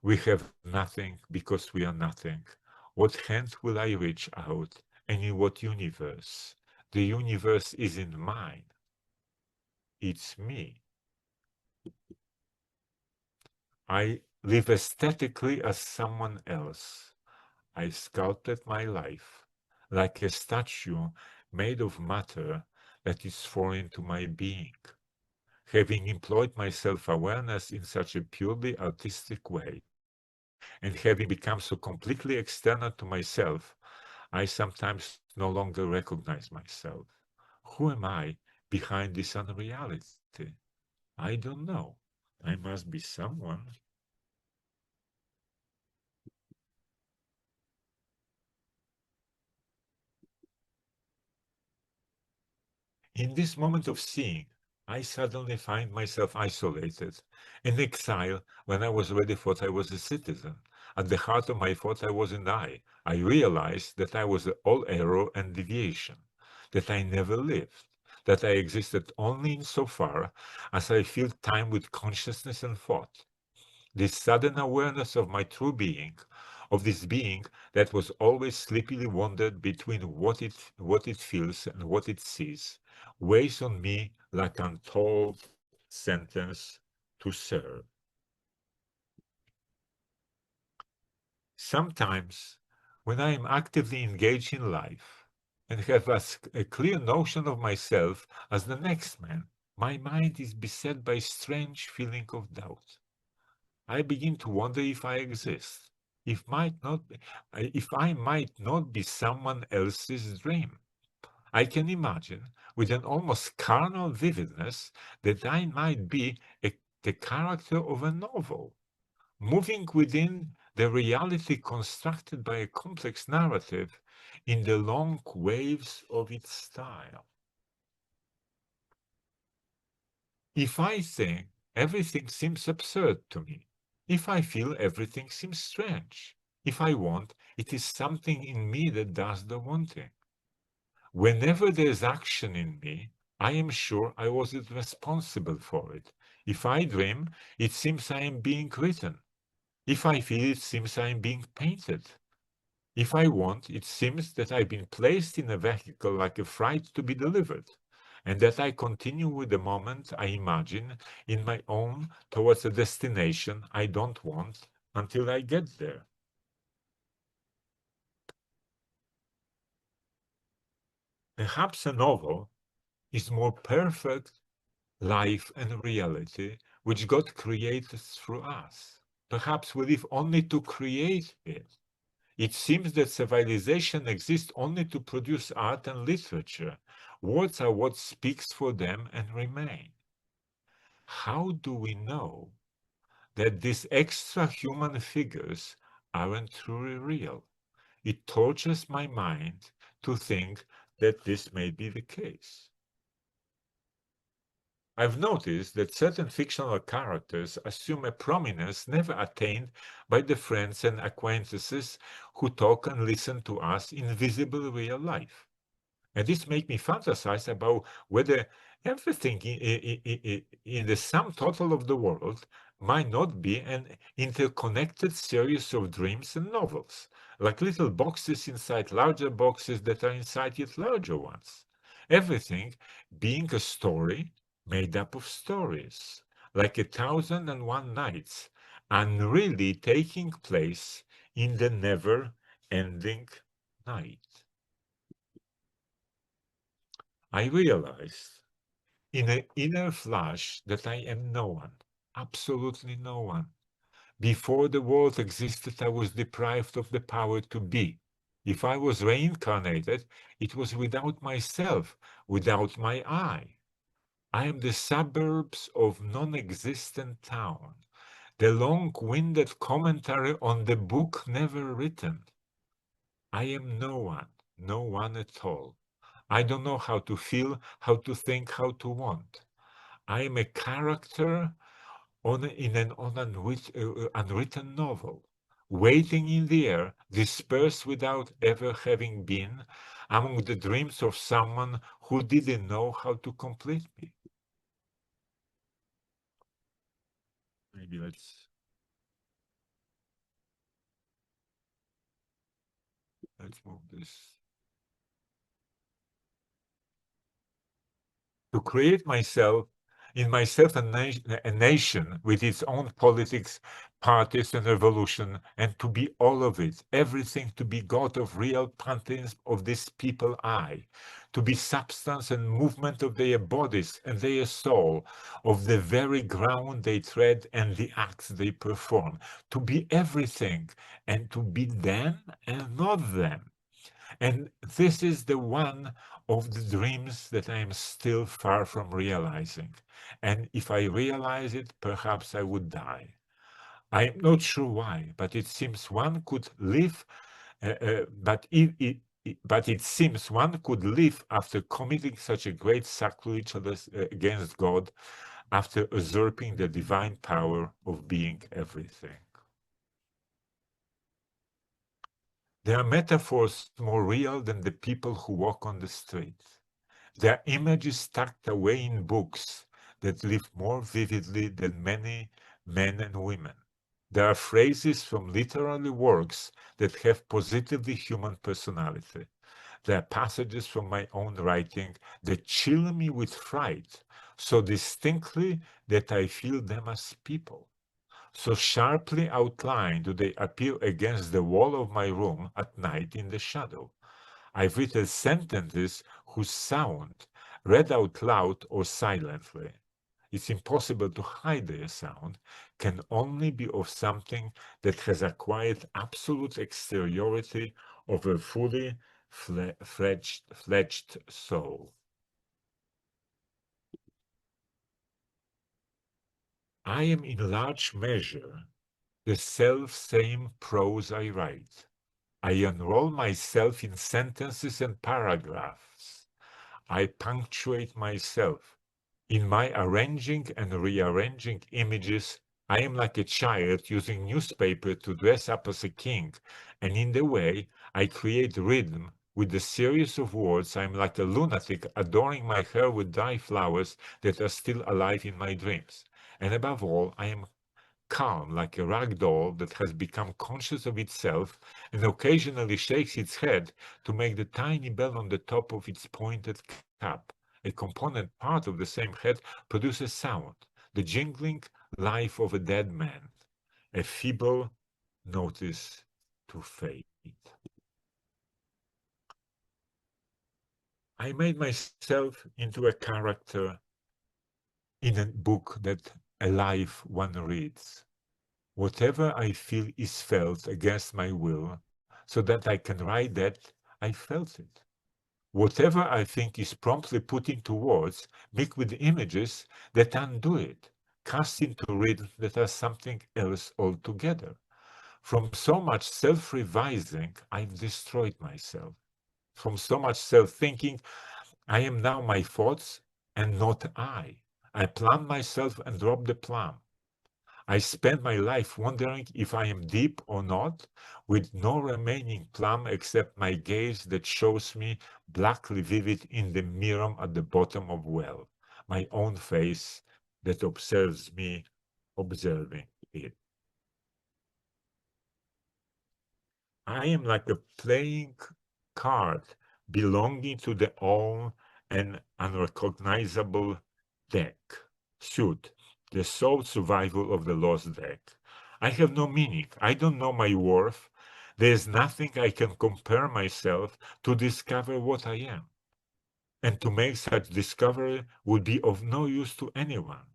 Speaker 3: We have nothing because we are nothing. What hand will I reach out, and in what universe? The universe isn't mine. It's me. I live aesthetically as someone else. I sculpted my life like a statue made of matter that is foreign to my being. Having employed my self-awareness in such a purely artistic way, and having become so completely external to myself, I sometimes no longer recognize myself. Who am I behind this unreality? I don't know. I must be someone. In this moment of seeing, I suddenly find myself isolated, in exile when I was ready thought I was a citizen. At the heart of my thought I wasn't I. I realized that I was all error and deviation, that I never lived, that I existed only insofar as I filled time with consciousness and thought. This sudden awareness of my true being, of this being that was always sleepily wandered between what it feels and what it sees, weighs on me like an untold sentence to serve. Sometimes, when I am actively engaged in life and have a clear notion of myself as the next man, my mind is beset by a strange feeling of doubt. I begin to wonder if I exist, if I might not be someone else's dream. I can imagine, with an almost carnal vividness, that I might be a the character of a novel, moving within the reality constructed by a complex narrative in the long waves of its style. If I think, everything seems absurd to me. If I feel, everything seems strange. If I want, it is something in me that does the wanting. Whenever there is action in me, I am sure I was responsible for it. If I dream, it seems I am being written. If I feel, it seems I am being painted. If I want, it seems that I've been placed in a vehicle like a freight to be delivered, and that I continue with the moment I imagine in my own towards a destination I don't want until I get there. Perhaps a novel is more perfect life and reality which God created through us. Perhaps we live only to create it. It seems that civilization exists only to produce art and literature. Words are what speaks for them and remain. How do we know that these extra human figures aren't truly real? It tortures my mind to think that this may be the case. I've noticed that certain fictional characters assume a prominence never attained by the friends and acquaintances who talk and listen to us in visible real life. And this makes me fantasize about whether everything in the sum total of the world might not be an interconnected series of dreams and novels, like little boxes inside larger boxes that are inside yet larger ones. Everything being a story made up of stories, like 1001 Nights, and really taking place in the never-ending night. I realized in an inner flash that I am no one, absolutely no one. Before the world existed, I was deprived of the power to be. If I was reincarnated, it was without myself, without my I. I am the suburbs of non-existent town, the long-winded commentary on the book never written. I am no one at all. I don't know how to feel, how to think, how to want. I am a character in an unwritten novel, waiting in the air, dispersed without ever having been, among the dreams of someone who didn't know how to complete me. Maybe let's move this. To create myself, in myself a nation with its own politics, parties, and revolution, and to be all of it, everything to be God of real pantheons of this people I, to be substance and movement of their bodies and their soul, of the very ground they tread and the acts they perform, to be everything, and to be them and not them. And this is the one of the dreams that I am still far from realizing. And if I realize it, perhaps I would die. I'm not sure why, but it seems one could live, but it seems one could live after committing such a great sacrilege against God, after usurping the divine power of being everything. There are metaphors more real than the people who walk on the streets. There are images tucked away in books that live more vividly than many men and women. There are phrases from literary works that have positively human personality. There are passages from my own writing that chill me with fright so distinctly that I feel them as people. So sharply outlined do they appear against the wall of my room at night in the shadow. I've written sentences whose sound, read out loud or silently, it's impossible to hide their sound, can only be of something that has acquired absolute exteriority of a fully fledged soul. I am in large measure the self-same prose I write. I unroll myself in sentences and paragraphs. I punctuate myself. In my arranging and rearranging images, I am like a child using newspaper to dress up as a king, and in the way I create rhythm with the series of words, I am like a lunatic adorning my hair with dry flowers that are still alive in my dreams. And above all, I am calm like a rag doll that has become conscious of itself and occasionally shakes its head to make the tiny bell on the top of its pointed cap, a component part of the same head, produces sound, the jingling life of a dead man, a feeble notice to fate. I made myself into a character in a book that alive one reads. Whatever I feel is felt against my will, so that I can write that I felt it. Whatever I think is promptly put into words, mixed with images that undo it, cast into rhythm that are something else altogether. From so much self-revising, I've destroyed myself. From so much self-thinking, I am now my thoughts and not I. I plan myself and drop the plan. I spend my life wondering if I am deep or not, with no remaining plum except my gaze that shows me blackly vivid in the mirror at the bottom of well, my own face that observes me observing it. I am like a playing card belonging to the own and unrecognizable deck. Shoot, the sole survival of the lost deck. I have no meaning. I don't know my worth. There is nothing I can compare myself to discover what I am. And to make such discovery would be of no use to anyone.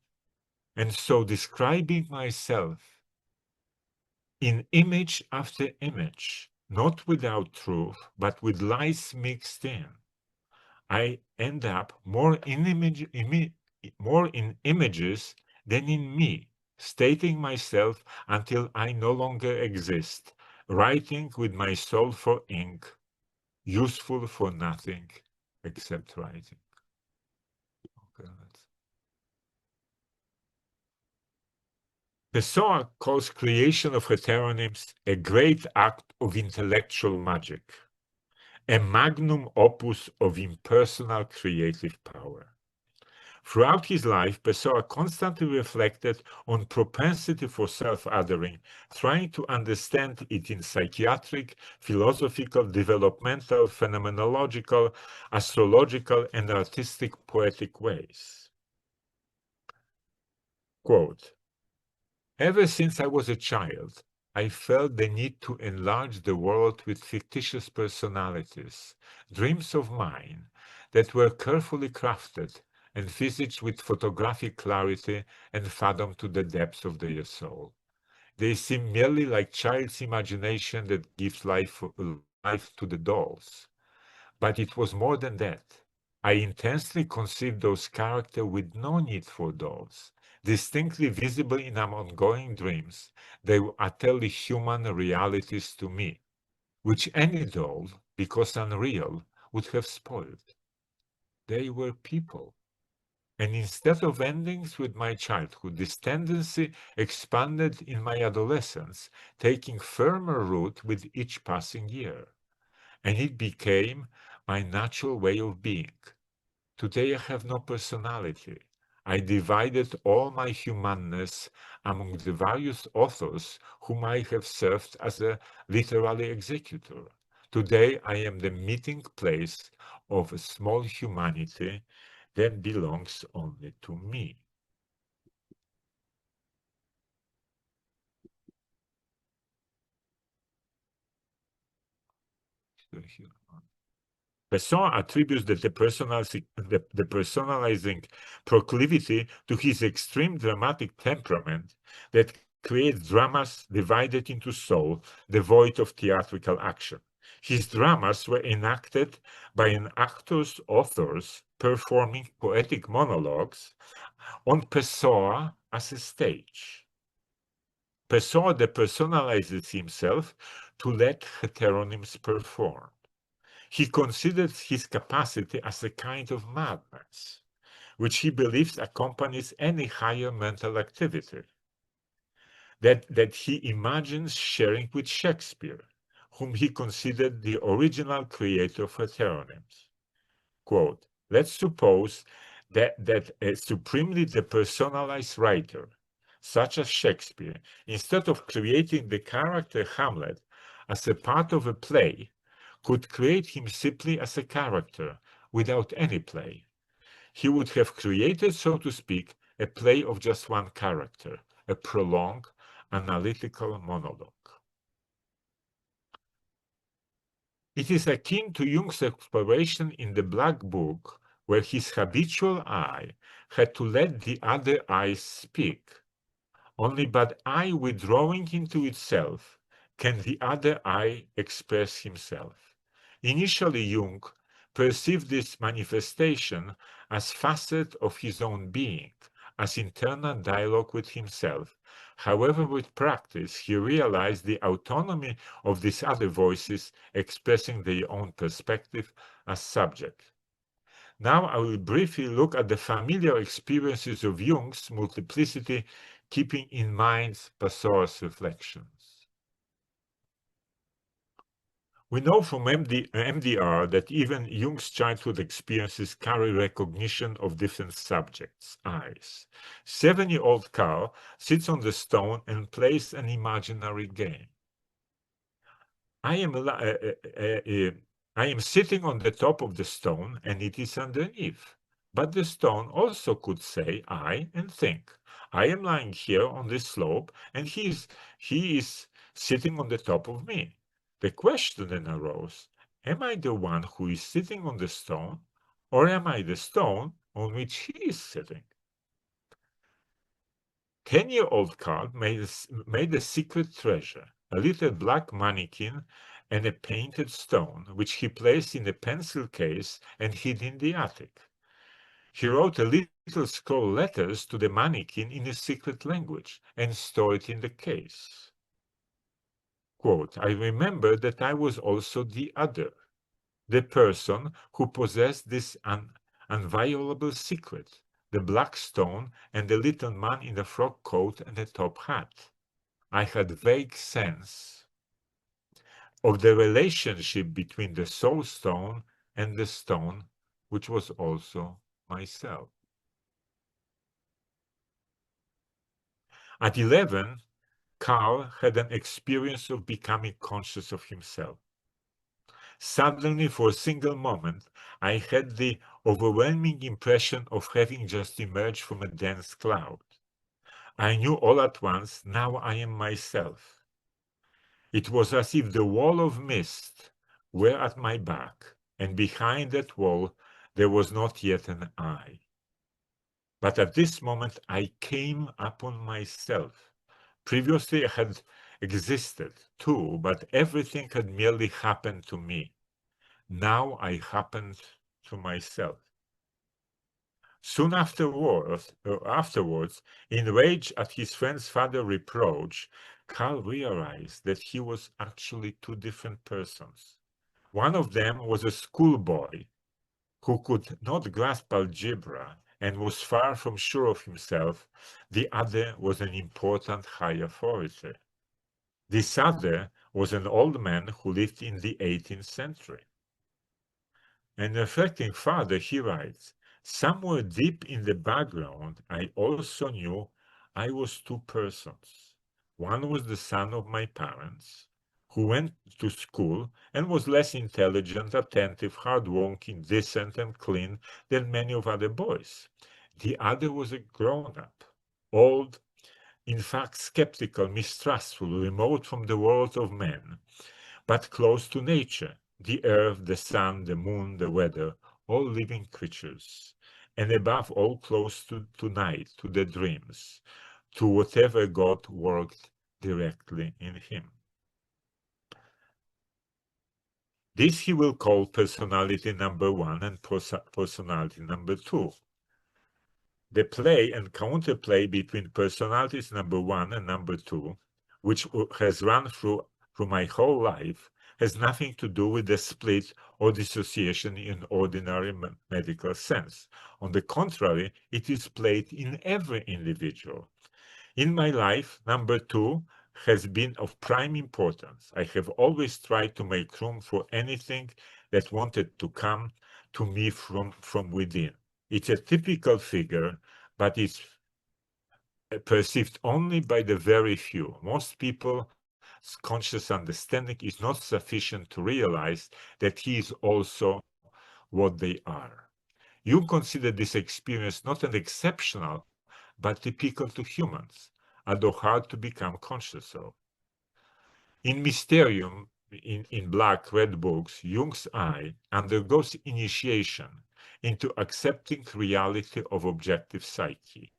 Speaker 3: And so describing myself in image after image, not without truth, but with lies mixed in, I end up more in images than in me, stating myself until I no longer exist, writing with my soul for ink, useful for nothing except writing. Okay, Pessoa calls creation of heteronyms a great act of intellectual magic, a magnum opus of impersonal creative power. Throughout his life, Pessoa constantly reflected on propensity for self-othering, trying to understand it in psychiatric, philosophical, developmental, phenomenological, astrological, and artistic poetic ways. Quote, ever since I was a child, I felt the need to enlarge the world with fictitious personalities, dreams of mine that were carefully crafted, envisaged with photographic clarity and fathomed to the depths of their soul. They seem merely like child's imagination that gives life to the dolls. But it was more than that. I intensely conceived those characters with no need for dolls, distinctly visible in our ongoing dreams. They were utterly human realities to me, which any doll, because unreal, would have spoiled. They were people. And instead of endings with my childhood, this tendency expanded in my adolescence, taking firmer root with each passing year. And it became my natural way of being. Today I have no personality. I divided all my humanness among the various authors whom I have served as a literary executor. Today I am the meeting place of a small humanity that belongs only to me. Pessoa attributes the personalizing proclivity to his extreme dramatic temperament that creates dramas divided into soul, devoid of theatrical action. His dramas were enacted by an actor's authors performing poetic monologues on Pessoa as a stage. Pessoa depersonalizes himself to let heteronyms perform. He considers his capacity as a kind of madness, which he believes accompanies any higher mental activity, that he imagines sharing with Shakespeare, whom he considered the original creator of heteronyms. Quote, let's suppose that a supremely depersonalized writer, such as Shakespeare, instead of creating the character Hamlet as a part of a play, could create him simply as a character without any play. He would have created, so to speak, a play of just one character, a prolonged, analytical monologue. It is akin to Jung's exploration in the Black Book, where his habitual I had to let the other I speak. Only by I withdrawing into itself can the other I express himself. Initially, Jung perceived this manifestation as facet of his own being, as internal dialogue with himself. However, with practice, he realized the autonomy of these other voices expressing their own perspective as subject. Now I will briefly look at the familiar experiences of Jung's multiplicity, keeping in mind Pessoa's reflections. We know from MDR that even Jung's childhood experiences carry recognition of different subjects, eyes. 7-year-old Carl sits on the stone and plays an imaginary game. I am sitting on the top of the stone and it is underneath. But the stone also could say I and think. I am lying here on this slope and he is sitting on the top of me. The question then arose, am I the one who is sitting on the stone, or am I the stone on which he is sitting? 10-year-old Carl made a secret treasure, a little black mannequin and a painted stone, which he placed in a pencil case and hid in the attic. He wrote a little scroll letters to the mannequin in a secret language and stored it in the case. Quote, I remember that I was also the other, the person who possessed this inviolable secret, the black stone and the little man in the frock coat and the top hat. I had vague sense of the relationship between the soul stone and the stone, which was also myself. At 11, Carl had an experience of becoming conscious of himself. Suddenly, for a single moment, I had the overwhelming impression of having just emerged from a dense cloud. I knew all at once, now I am myself. It was as if the wall of mist were at my back, and behind that wall there was not yet an I. But at this moment I came upon myself. Previously I had existed too, but everything had merely happened to me. Now I happened to myself. Soon afterwards, enraged at his friend's father's reproach, Carl realized that he was actually two different persons. One of them was a schoolboy who could not grasp algebra and was far from sure of himself. The other was an important high authority. This other was an old man who lived in the 18th century. And reflecting further, he writes, somewhere deep in the background, I also knew I was two persons. One was the son of my parents, who went to school and was less intelligent, attentive, hardworking, decent, and clean than many of other boys. The other was a grown-up, old, in fact skeptical, mistrustful, remote from the world of men, but close to nature, the earth, the sun, the moon, the weather, all living creatures, and above all close to night, to the dreams, to whatever God worked directly in him. This he will call personality number 1 and personality number 2. The play and counterplay between personalities number 1 and number 2, which has run through my whole life, has nothing to do with the split or dissociation in ordinary medical sense. On the contrary, it is played in every individual. In my life, number 2 has been of prime importance. I have always tried to make room for anything that wanted to come to me from within. It's a typical figure, but it's perceived only by the very few. Most people's conscious understanding is not sufficient to realize that he is also what they are. You consider this experience not an exceptional, but typical to humans, although hard to become conscious of. In Mysterium, in Black Red books, Jung's I undergoes initiation into accepting reality of objective psyche,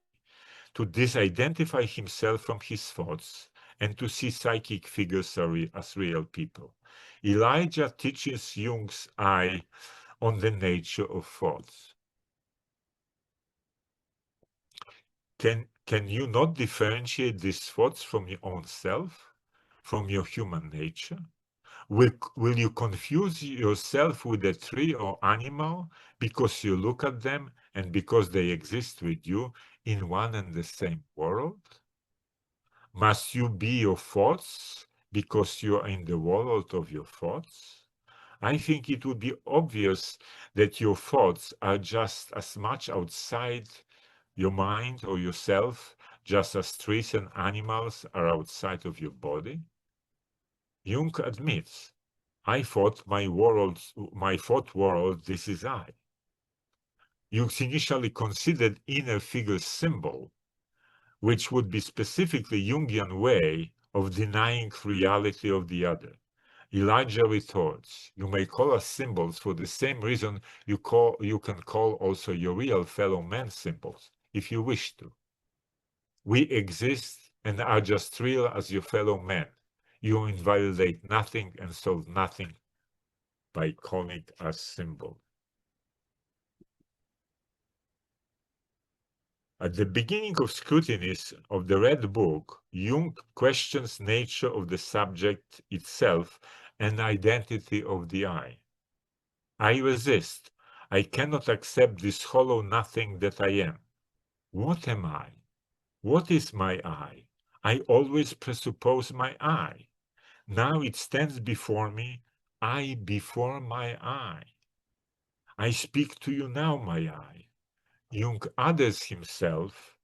Speaker 3: to disidentify himself from his thoughts, and to see psychic figures as real people. Elijah teaches Jung's I on the nature of thoughts. Can you not differentiate these thoughts from your own self, from your human nature? Will you confuse yourself with a tree or animal because you look at them and because they exist with you in one and the same world? Must you be your thoughts because you are in the world of your thoughts? I think it would be obvious that your thoughts are just as much outside your mind or yourself, just as trees and animals are outside of your body. Jung admits, I thought my thought world, this is I. Jung initially considered inner figure symbol, which would be specifically Jungian way of denying reality of the other. Elijah retorts, you may call us symbols for the same reason you can call also your real fellow men symbols, if you wish to. We exist and are just real as your fellow men. You invalidate nothing and solve nothing by calling us symbols. At the beginning of scrutinies of the Red Book, Jung questions nature of the subject itself and identity of the I. I resist. I cannot accept this hollow nothing that I am. What am I? What is my I? I always presuppose my I. Now it stands before me, I before my I. I speak to you now, my I. Jung others himself,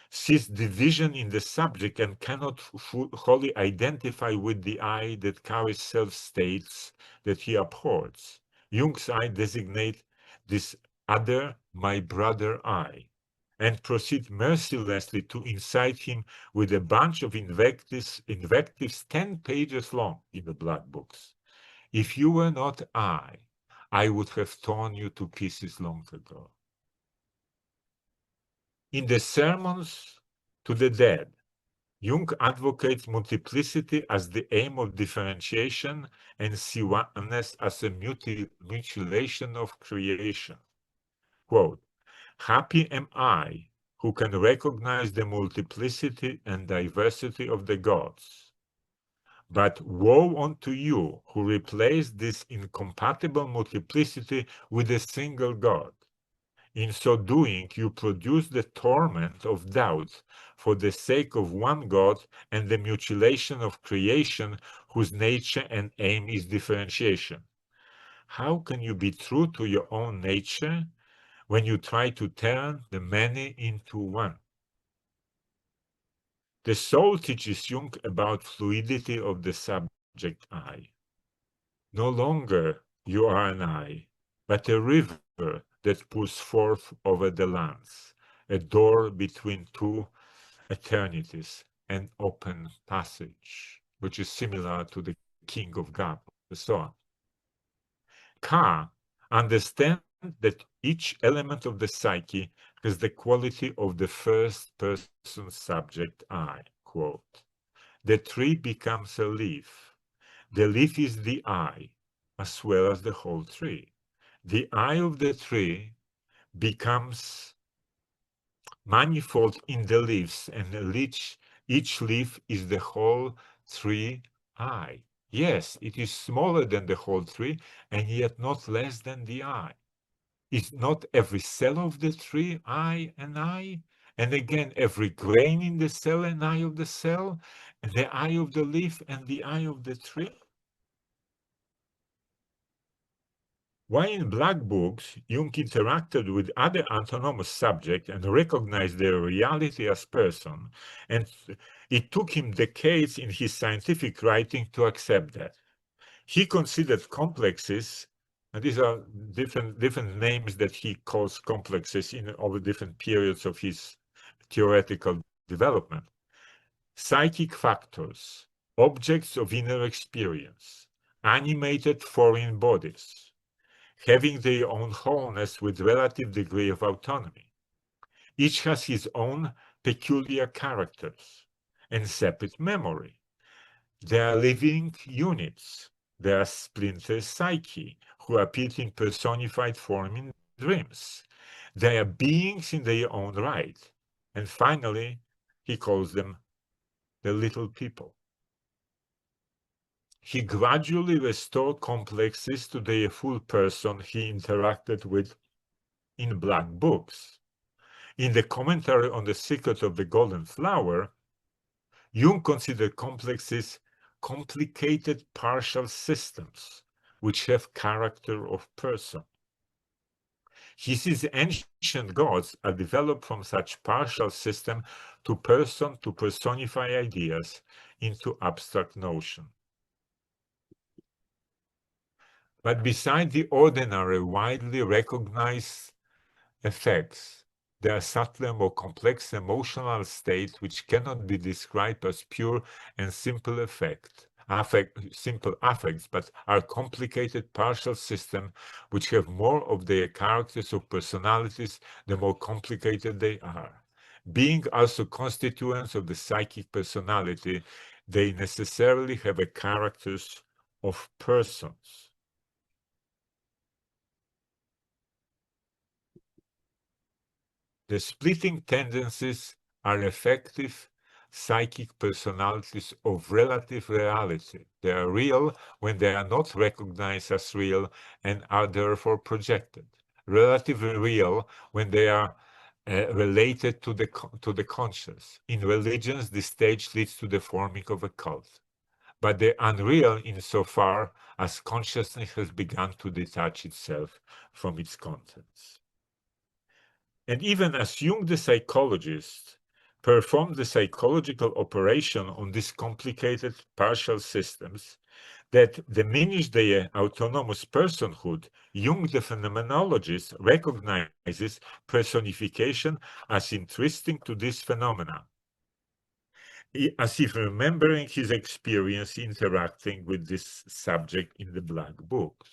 Speaker 3: sees division in the subject and cannot wholly identify with the I that carries self-states that he abhors. Jung's I designate this other my brother I, and proceed mercilessly to incite him with a bunch of invectives 10 pages long in the Black Books. If you were not I would have torn you to pieces long ago. In the Sermons to the Dead, Jung advocates multiplicity as the aim of differentiation and see oneness as a mutilation of creation. Quote, happy am I who can recognize the multiplicity and diversity of the gods. But woe unto you who replace this incompatible multiplicity with a single God. In so doing, you produce the torment of doubt for the sake of one God and the mutilation of creation whose nature and aim is differentiation. How can you be true to your own nature when you try to turn the many into one? The soul teaches Jung about fluidity of the subject I. No longer you are an I, but a river that pours forth over the lands, a door between two eternities, an open passage, which is similar to the King of God, Pessoa. Ka understand that each element of the psyche has the quality of the first person subject I. Quote, the tree becomes a leaf. The leaf is the I. as well as the whole tree. The eye of the tree becomes manifold in the leaves, and each leaf is the whole tree eye. Yes, it is smaller than the whole tree, and yet not less than the eye. Is not every cell of the tree eye and eye? And again, every grain in the cell and eye of the cell, and the eye of the leaf and the eye of the tree? While in black books, Jung interacted with other autonomous subjects and recognized their reality as person, and it took him decades in his scientific writing to accept that. He considered complexes, and these are different names that he calls complexes in over different periods of his theoretical development. Psychic factors, objects of inner experience, animated foreign bodies, having their own wholeness with relative degree of autonomy. Each has his own peculiar characters and separate memory. They are living units. They are splinter psyche, who appear in personified form in dreams. They are beings in their own right. And finally, he calls them the little people. He gradually restored complexes to their full person he interacted with in black books. In the commentary on the Secret of the Golden Flower, Jung considered complexes complicated partial systems which have character of person. He sees ancient gods are developed from such partial system to personify ideas into abstract notion. But beside the ordinary, widely recognized effects, there are subtler, more complex emotional states which cannot be described as pure and simple simple affects, but are complicated partial systems which have more of their characters of personalities the more complicated they are. Being also constituents of the psychic personality, they necessarily have a characters of persons. The splitting tendencies are effective psychic personalities of relative reality. They are real when they are not recognized as real and are therefore projected. Relatively real when they are related to the conscious. In religions, this stage leads to the forming of a cult. But they're unreal insofar as consciousness has begun to detach itself from its contents. And even as Jung, the psychologist, performed the psychological operation on these complicated partial systems that diminish their autonomous personhood, Jung, the phenomenologist, recognizes personification as interesting to this phenomena, as if remembering his experience interacting with this subject in the black books.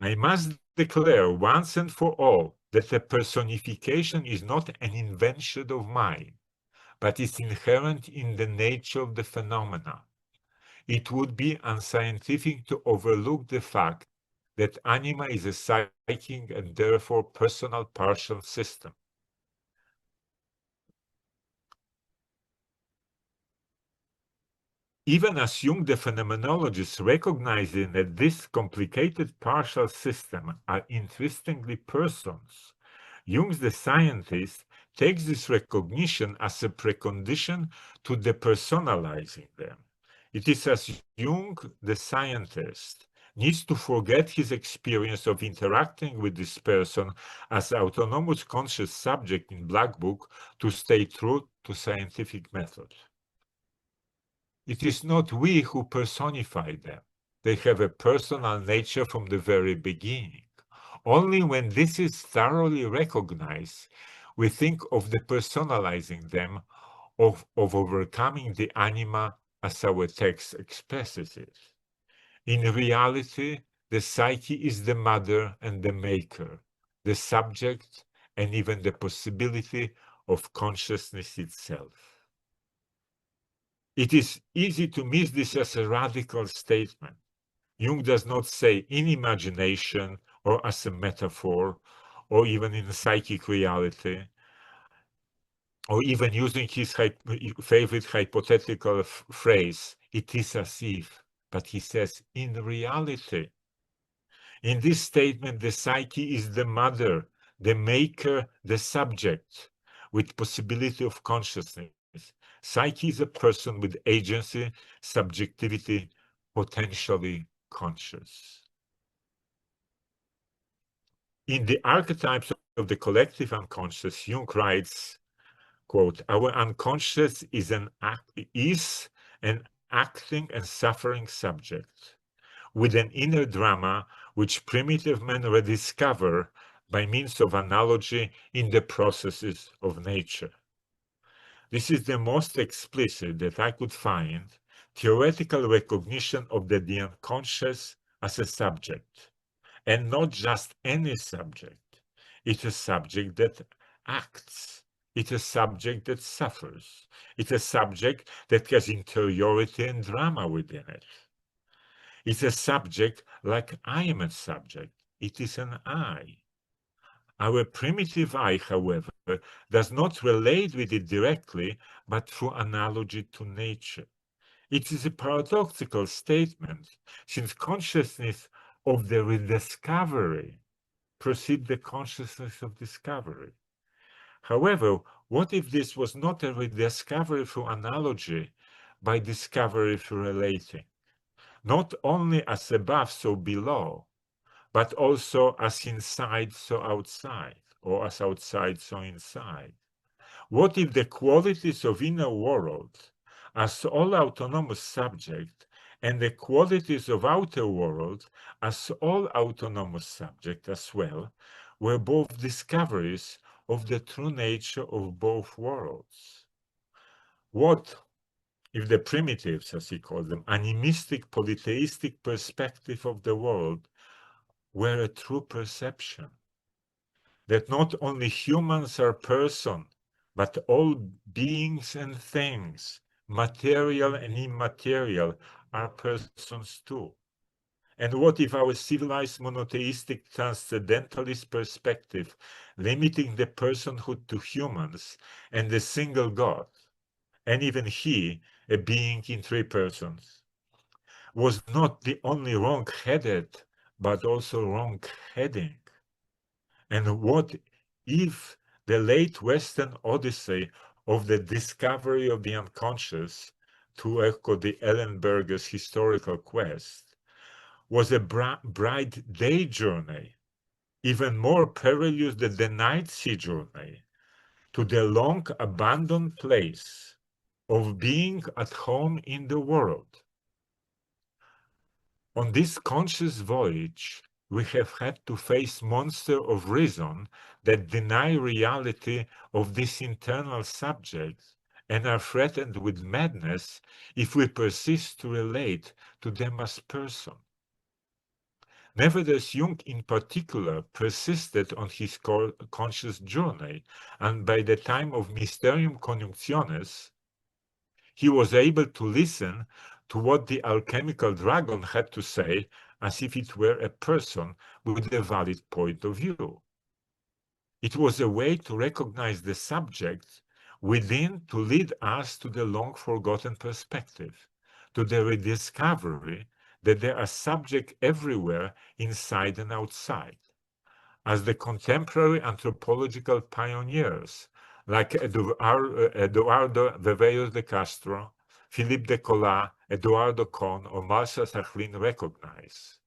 Speaker 3: I must declare once and for all that the personification is not an invention of mine, but is inherent in the nature of the phenomena. It would be unscientific to overlook the fact that anima is a psychic and therefore personal partial system. Even as Jung, the phenomenologist, recognizing that this complicated partial system are interestingly persons, Jung, the scientist, takes this recognition as a precondition to depersonalizing them. It is as Jung, the scientist, needs to forget his experience of interacting with this person as autonomous conscious subject in Black Book to stay true to scientific method. It is not we who personify them. They have a personal nature from the very beginning. Only when this is thoroughly recognized, we think of depersonalizing them, of overcoming the anima as our text expresses it. In reality, the psyche is the mother and the maker, the subject, and even the possibility of consciousness itself. It is easy to miss this as a radical statement. Jung does not say in imagination or as a metaphor or even in psychic reality, or even using his favorite hypothetical phrase, it is as if, but he says in reality. In this statement, the psyche is the mother, the maker, the subject, with possibility of consciousness. Psyche is a person with agency, subjectivity, potentially conscious. In the archetypes of the collective unconscious, Jung writes, quote, our unconscious is an acting and suffering subject with an inner drama which primitive men rediscover by means of analogy in the processes of nature. This is the most explicit that I could find theoretical recognition of the unconscious as a subject, and not just any subject. It's a subject that acts. It's a subject that suffers. It's a subject that has interiority and drama within it. It's a subject like I am a subject. It is an I. Our primitive I, however, does not relate with it directly, but through analogy to nature. It is a paradoxical statement, since consciousness of the rediscovery precedes the consciousness of discovery. However, what if this was not a rediscovery through analogy, by discovery through relating? Not only as above, so below, but also as inside, so outside, or as outside, so inside. What if the qualities of inner world as all autonomous subject and the qualities of outer world as all autonomous subject as well were both discoveries of the true nature of both worlds? What if the primitives, as he called them, animistic polytheistic perspective of the world were a true perception? That not only humans are person, but all beings and things, material and immaterial, are persons too. And what if our civilized monotheistic transcendentalist perspective, limiting the personhood to humans and the single God, and even he, a being in three persons, was not the only wrong-headed, but also wrong-heading? And what if the late Western odyssey of the discovery of the unconscious, to echo the Ellenberger's historical quest, was a bright day journey, even more perilous than the night sea journey, to the long abandoned place of being at home in the world? On this conscious voyage, we have had to face monsters of reason that deny reality of this internal subject and are threatened with madness if we persist to relate to them as person. Nevertheless, Jung in particular persisted on his conscious journey, and by the time of Mysterium Conjunctionis, he was able to listen to what the alchemical dragon had to say as if it were a person with a valid point of view. It was a way to recognize the subject within to lead us to the long-forgotten perspective, to the rediscovery that there are subjects everywhere, inside and outside. As the contemporary anthropological pioneers, like Eduardo Viveros de Castro, Philippe de Collat, Eduardo Kohn, or Marcia Sachlin recognize.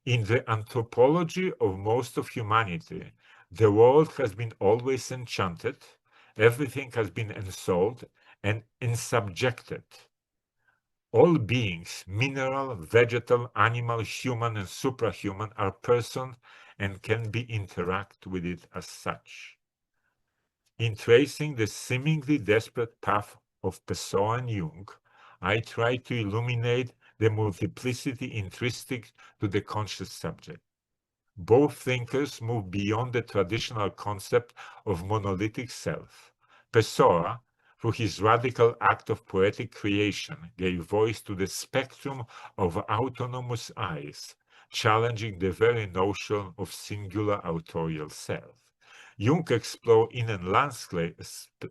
Speaker 3: In the anthropology of most of humanity, the world has been always enchanted, everything has been ensouled and insubjected. All beings, mineral, vegetal, animal, human, and suprahuman, are person and can be interact with it as such. In tracing the seemingly desperate path of Pessoa and Jung, I try to illuminate the multiplicity intrinsic to the conscious subject. Both thinkers move beyond the traditional concept of monolithic self. Pessoa, through his radical act of poetic creation, gave voice to the spectrum of autonomous eyes, challenging the very notion of singular authorial self. Jung explored in a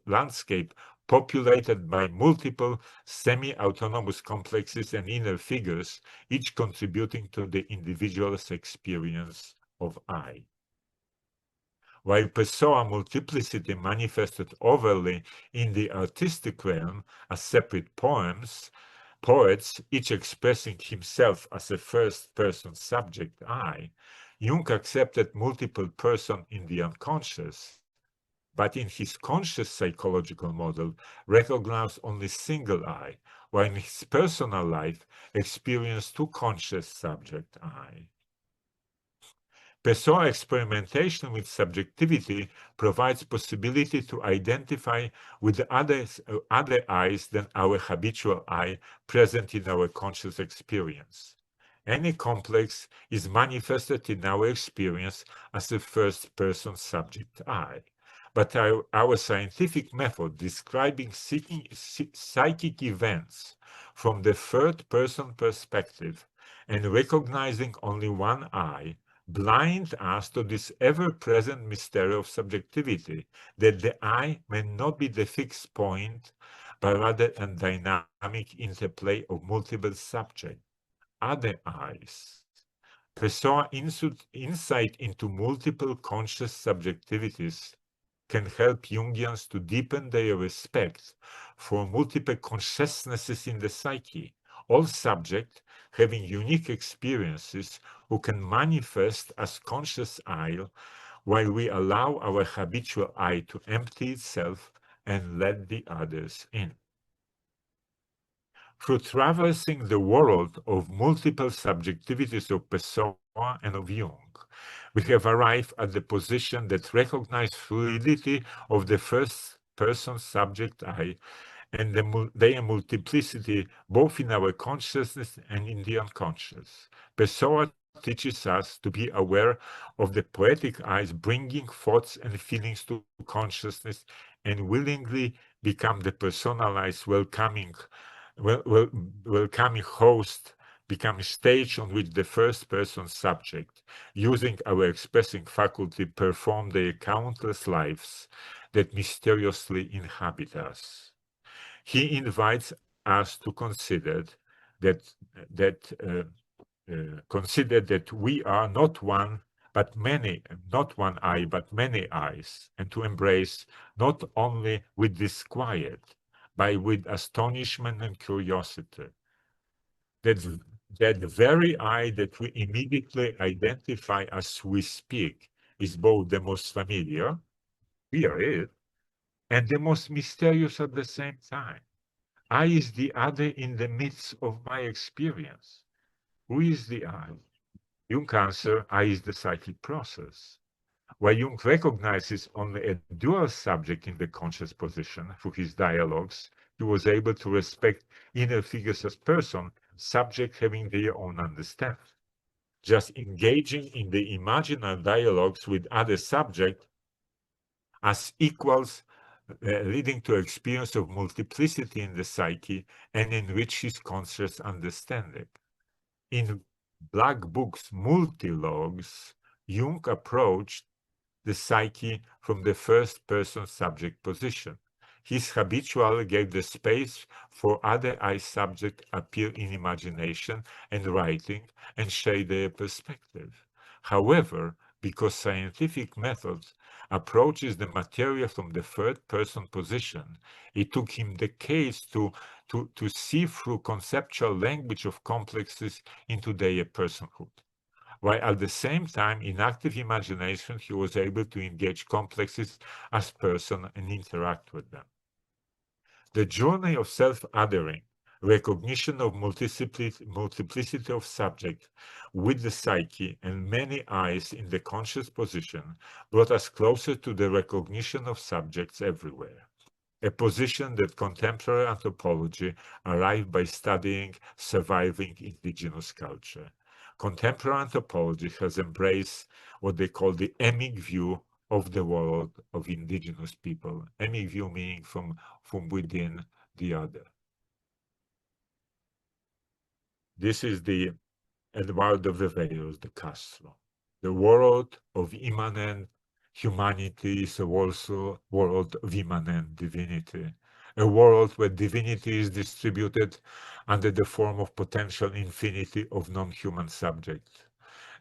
Speaker 3: landscape populated by multiple semi-autonomous complexes and inner figures, each contributing to the individual's experience of I. While Pessoa multiplicity manifested overly in the artistic realm as separate poets, each expressing himself as a first-person subject I, Jung accepted multiple persons in the unconscious, but in his conscious psychological model recognized only single I, while in his personal life experienced two conscious subject I. Pessoa experimentation with subjectivity provides possibility to identify with other eyes than our habitual I present in our conscious experience. Any complex is manifested in our experience as a first-person subject I. But our scientific method describing psychic events from the third-person perspective and recognizing only one I blind us to this ever-present mystery of subjectivity, that the I may not be the fixed point, but rather a dynamic interplay of multiple subjects, other I's. Pessoa insight into multiple conscious subjectivities can help Jungians to deepen their respect for multiple consciousnesses in the psyche, all subjects having unique experiences who can manifest as conscious I, while we allow our habitual I to empty itself and let the others in. Through traversing the world of multiple subjectivities of Pessoa and of Jung, we have arrived at the position that recognizes fluidity of the first-person subject I and their multiplicity both in our consciousness and in the unconscious. Pessoa teaches us to be aware of the poetic eyes bringing thoughts and feelings to consciousness and willingly become the personalized, welcoming host, become a stage on which the first-person subject, using our expressing faculty, perform their countless lives that mysteriously inhabit us. He invites us to consider that we are not one I, but many eyes, and to embrace not only with disquiet, but with astonishment and curiosity. That very I that we immediately identify as we speak is both the most familiar, here it, and the most mysterious at the same time. I is the other in the midst of my experience. Who is the I? Jung answers, I is the psychic process. While Jung recognizes only a dual subject in the conscious position through his dialogues, he was able to respect inner figures as person, subject having their own understanding. Just engaging in the imaginary dialogues with other subjects as equals, leading to experience of multiplicity in the psyche and enrich his conscious understanding. In Black Book's Multilogues, Jung approached the psyche from the first-person subject position. His habitually gave the space for other I subjects appear in imagination and writing and share their perspective. However, because scientific methods approaches the material from the third-person position, it took him decades to see through conceptual language of complexes into their personhood. While at the same time, in active imagination, he was able to engage complexes as person and interact with them. The journey of self-othering, recognition of multiplicity of subject with the psyche and many eyes in the conscious position brought us closer to the recognition of subjects everywhere, a position that contemporary anthropology arrived by studying surviving indigenous culture. Contemporary anthropology has embraced what they call the emic view of the world of indigenous people, any view meaning from within the other. This is the Eduardo Viveiros de Castro. The world of immanent humanity is also a world of immanent divinity, a world where divinity is distributed under the form of potential infinity of non-human subjects.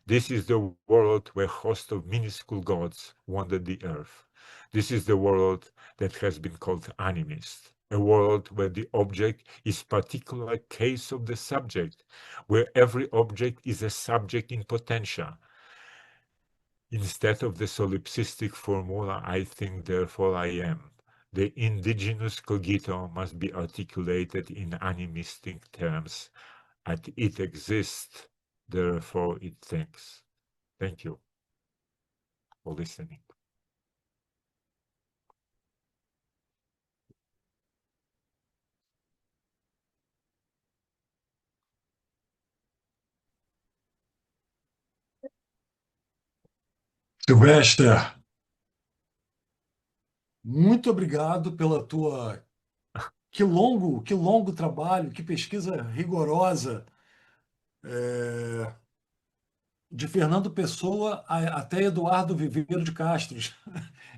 Speaker 3: This is the world where hosts of minuscule gods wander the earth. This is the world that has been called animist, a world where the object is particular case of the subject, where every object is a subject in potentia. Instead of the solipsistic formula, I think, therefore I am, the indigenous cogito must be articulated in animistic terms, and it exists, therefore it thinks. Thank you for listening.
Speaker 1: Sylvester, muito obrigado pela tua. Que longo trabalho, que pesquisa rigorosa de Fernando Pessoa até Eduardo Viveiro de Castros.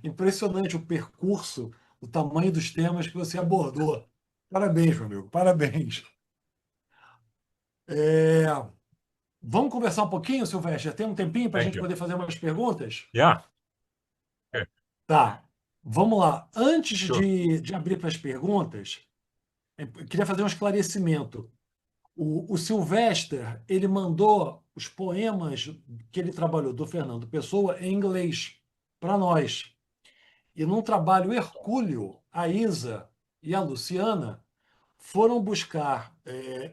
Speaker 1: Impressionante o percurso, o tamanho dos temas que você abordou. Parabéns, meu amigo, parabéns. Vamos conversar um pouquinho, Sylvester? Tem um tempinho para a
Speaker 3: Thank
Speaker 1: gente
Speaker 3: you.
Speaker 1: poder fazer umas perguntas?
Speaker 3: Yeah. Okay.
Speaker 1: Tá, vamos lá. Antes
Speaker 3: Sure.
Speaker 1: de abrir para as perguntas, eu queria fazer um esclarecimento. O Sylvester, ele mandou os poemas que ele trabalhou do Fernando Pessoa em inglês para nós. E num trabalho hercúleo, a Isa e a Luciana foram buscar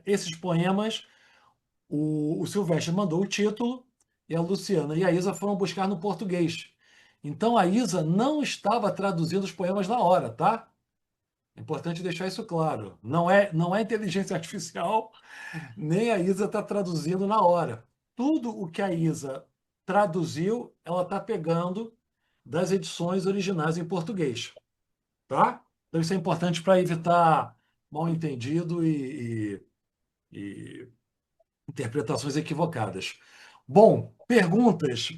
Speaker 1: esses poemas. O Sylvester mandou o título e a Luciana e a Isa foram buscar no português. Então a Isa não estava traduzindo os poemas na hora, tá? É importante deixar isso claro. Não é inteligência artificial, nem a Isa está traduzindo na hora. Tudo o que a Isa traduziu, ela está pegando das edições originais em português, tá? Então isso é importante para evitar mal-entendido e interpretações equivocadas. Bom, perguntas.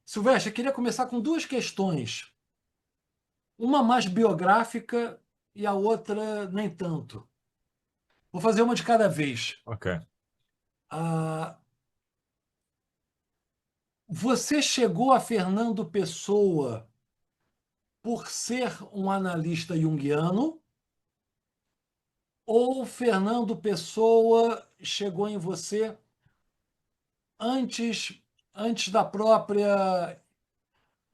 Speaker 1: Silvestre, eu queria começar com duas questões. Uma mais biográfica e a outra nem tanto. Vou fazer uma de cada vez.
Speaker 3: Okay.
Speaker 1: Você chegou a Fernando Pessoa por ser um analista junguiano ou Fernando Pessoa chegou em você antes da própria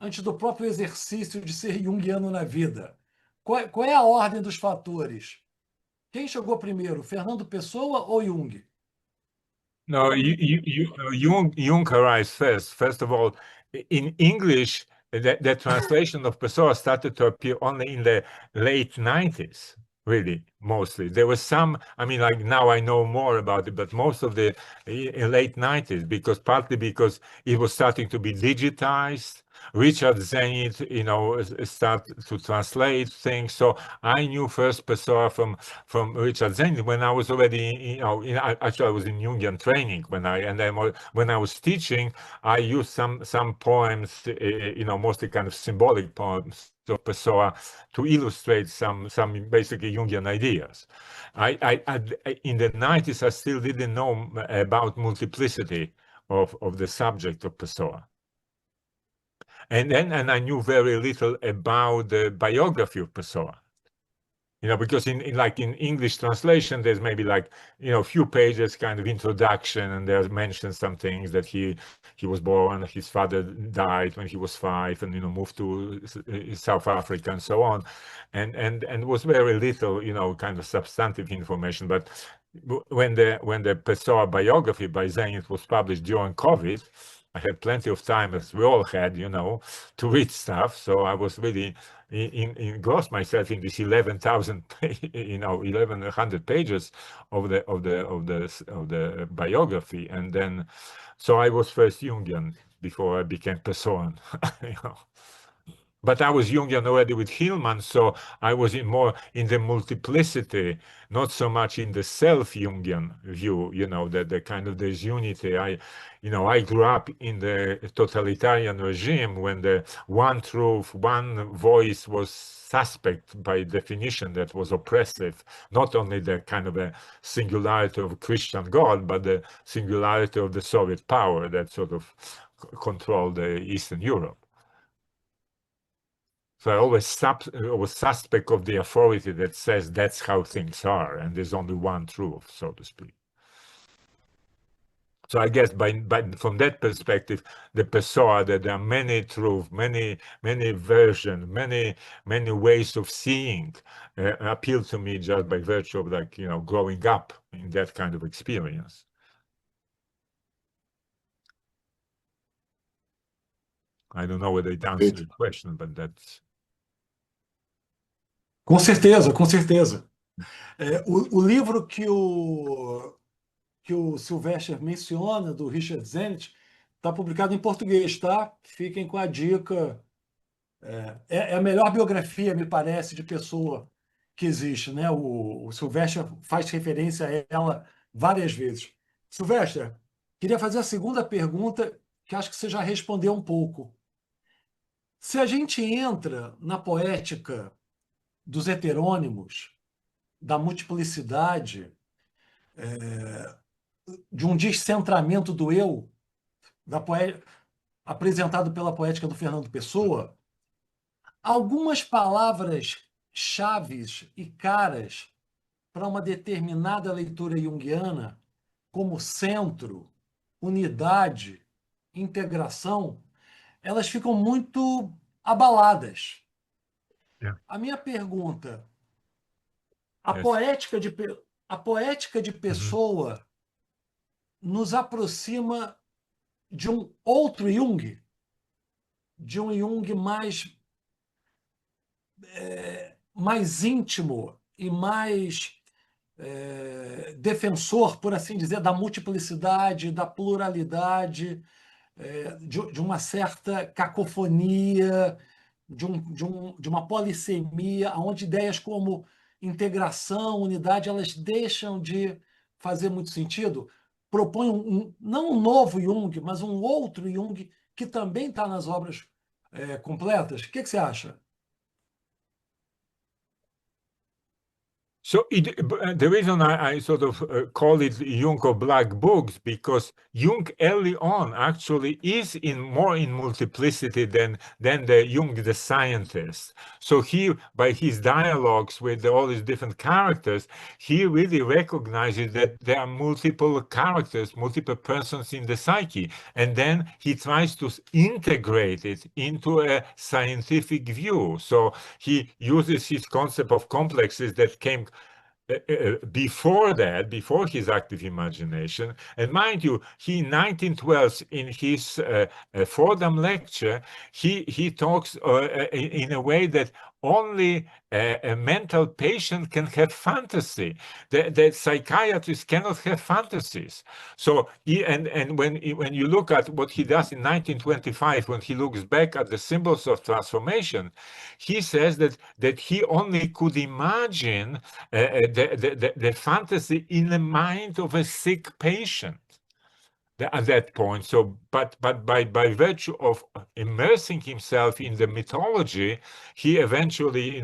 Speaker 1: antes do próprio exercício de ser junguiano na vida? Qual é a ordem dos fatores? Quem chegou primeiro, Fernando Pessoa ou Jung?
Speaker 3: No, Jung arrives first. First of all, in English, the translation of Pessoa started to appear only in the late 90s, really, mostly. There was some, I mean, like now I know more about it, but most of the late 90s, partly because it was starting to be digitized. Richard Zenit, start to translate things. So I knew first Pessoa from Richard Zenit when I was already, actually I was in Jungian training when I was teaching. I used some poems, mostly kind of symbolic poems of Pessoa to illustrate some basically Jungian ideas. In the 90s, I still didn't know about multiplicity of the subject of Pessoa. And I knew very little about the biography of Pessoa. Because in English translation, there's maybe a few pages kind of introduction, and there's mentioned some things that he was born, his father died when he was 5, and moved to South Africa and so on, and was very little kind of substantive information. But when the Pessoa biography by Zenit was published during COVID, I had plenty of time, as we all had, to read stuff. So I was really engrossed myself in this 1100 pages of the biography, and then so I was first Jungian. before I became Pessoa. You know. But I was Jungian already with Hillman, so I was more in the multiplicity, not so much in the self-Jungian view, that the kind of there's unity. I grew up in the totalitarian regime when the one truth, one voice was suspect by definition, that was oppressive, not only the kind of a singularity of Christian God, but the singularity of the Soviet power that sort of controlled Eastern Europe. So I always was suspect of the authority that says that's how things are, and there's only one truth, so to speak. So I guess from that perspective, the Pessoa, that there are many truths, many versions, many ways of seeing, appeal to me just by virtue of growing up in that kind of experience. I don't know whether it answers your question, but that's.
Speaker 1: Com certeza, com certeza. O livro que o Sylvester menciona, do Richard Zenit, está publicado em português, tá? Fiquem com a dica. É a melhor biografia, me parece, de pessoa que existe, né? O Sylvester faz referência a ela várias vezes. Sylvester, queria fazer a segunda pergunta, que acho que você já respondeu um pouco. Se a gente entra na poética dos heterônimos, da multiplicidade, de um descentramento do eu, apresentado pela poética do Fernando Pessoa, algumas palavras chaves e caras para uma determinada leitura junguiana, como centro, unidade, integração, elas ficam muito abaladas.
Speaker 3: Yeah.
Speaker 1: A minha pergunta,
Speaker 3: Yes.
Speaker 1: a poética de Pessoa nos aproxima de um outro Jung, de um Jung mais íntimo e mais defensor, por assim dizer, da multiplicidade, da pluralidade, de uma certa cacofonia, de uma polissemia, onde ideias como integração, unidade, elas deixam de fazer muito sentido. Propõe não um novo Jung, mas um outro Jung que também está nas obras completas. O que você acha?
Speaker 3: So the reason I sort of call it Jung of Black Books, because Jung early on actually is more in multiplicity than the Jung the scientist. So he, by his dialogues with all these different characters, he really recognizes that there are multiple characters, multiple persons in the psyche, and then he tries to integrate it into a scientific view. So he uses his concept of complexes that came before his active imagination. And mind you, he in 1912, in his Fordham lecture, he talks in a way that only a mental patient can have fantasy. The psychiatrist cannot have fantasies. So when you look at what he does in 1925, when he looks back at the symbols of transformation, he says that he only could imagine the fantasy in the mind of a sick patient at that point. So, but by virtue of immersing himself in the mythology, he eventually,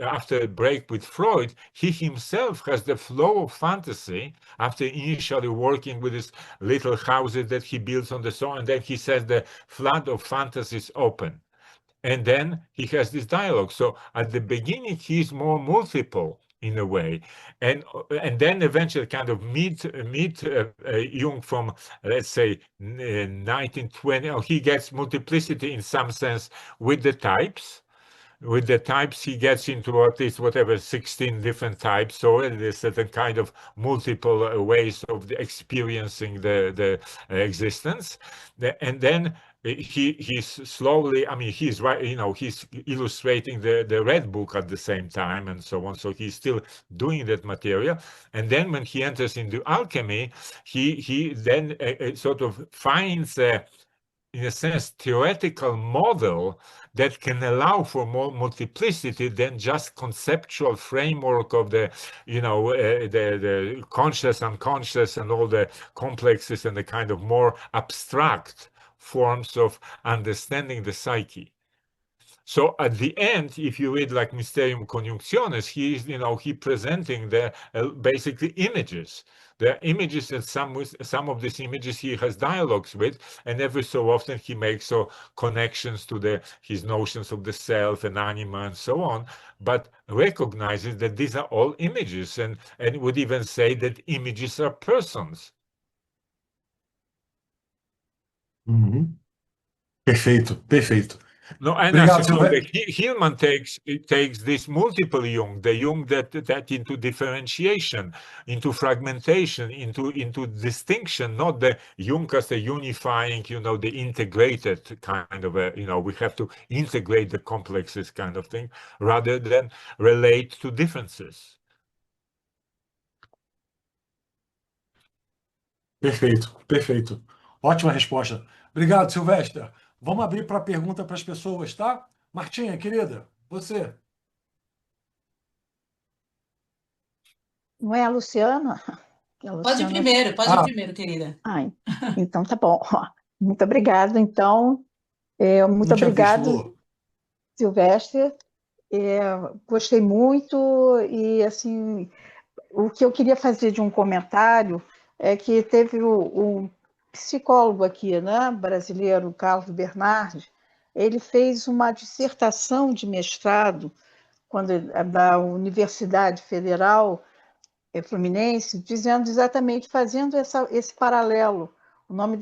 Speaker 3: after a break with Freud, he himself has the flow of fantasy after initially working with his little houses that he builds on the soil, and then he says the flood of fantasies open. And then he has this dialogue. So at the beginning, he's more multiple in a way, and then eventually kind of meet Jung from, let's say, 1920. He gets multiplicity in some sense with the types. With the types, he gets into at least 16 different types. So there's a certain kind of multiple ways of experiencing the existence, and then he's slowly, he's right, he's illustrating the Red Book at the same time and so on. So he's still doing that material. And then when he enters into alchemy, he then sort of finds in a sense, theoretical model that can allow for more multiplicity than just conceptual framework of the, the conscious, unconscious, and all the complexes and the kind of more abstract forms of understanding the psyche. So at the end, if you read like Mysterium Conjunctionis, he presenting the basically images. There are images, and some of these images he has dialogues with, and every so often he makes connections to his notions of the self and anima and so on, but recognizes that these are all images, and would even say that images are persons.
Speaker 1: Uhum. Perfeito, perfeito.
Speaker 3: No, and
Speaker 1: Obrigado,
Speaker 3: as you know, the
Speaker 1: Silvestre.
Speaker 3: Hillman takes this multiple Jung, the Jung that into differentiation, into fragmentation, into distinction, not the Jung as a unifying, the integrated kind of we have to integrate the complexes kind of thing, rather than relate to differences.
Speaker 1: Perfeito, perfeito. Ótima resposta. Obrigado, Silvestre. Vamos abrir para pergunta para as pessoas, tá? Martinha, querida, você.
Speaker 2: Não é a Luciana? A
Speaker 4: Pode ir
Speaker 2: Luciana...
Speaker 4: primeiro, pode ir primeiro, querida.
Speaker 2: Então tá bom. Muito obrigada, então. Muito
Speaker 1: Não tinha visto,
Speaker 2: obrigado,
Speaker 1: Lu.
Speaker 2: Silvestre. Gostei muito e, assim, o que eu queria fazer de um comentário é que teve um psicólogo aqui, né, brasileiro, Carlos Bernardi, ele fez uma dissertação de mestrado da Universidade Federal Fluminense, dizendo exatamente, fazendo esse paralelo, o nome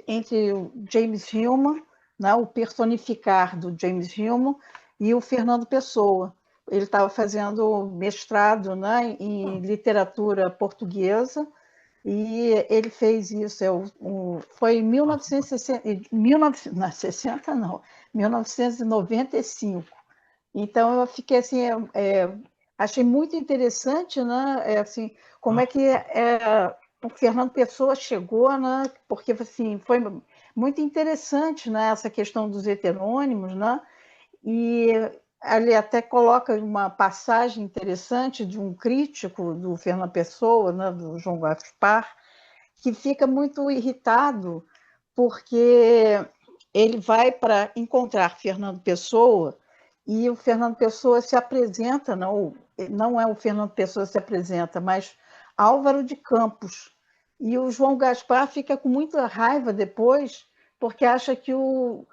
Speaker 2: entre o James Hillman, né, o personificar do James Hillman, e o Fernando Pessoa. Ele estava fazendo mestrado, né, em literatura portuguesa, e ele fez isso, foi em 1995. Então, eu fiquei assim, achei muito interessante, né, assim, como é que o Fernando Pessoa chegou, né, porque assim, foi muito interessante, né, essa questão dos heterônimos, né, e ele até coloca uma passagem interessante de um crítico do Fernando Pessoa, né, do João Gaspar, que fica muito irritado porque ele vai para encontrar Fernando Pessoa e o Fernando Pessoa se apresenta, não é o Fernando Pessoa que se apresenta, mas Álvaro de Campos. E o João Gaspar fica com muita raiva depois, porque acha que o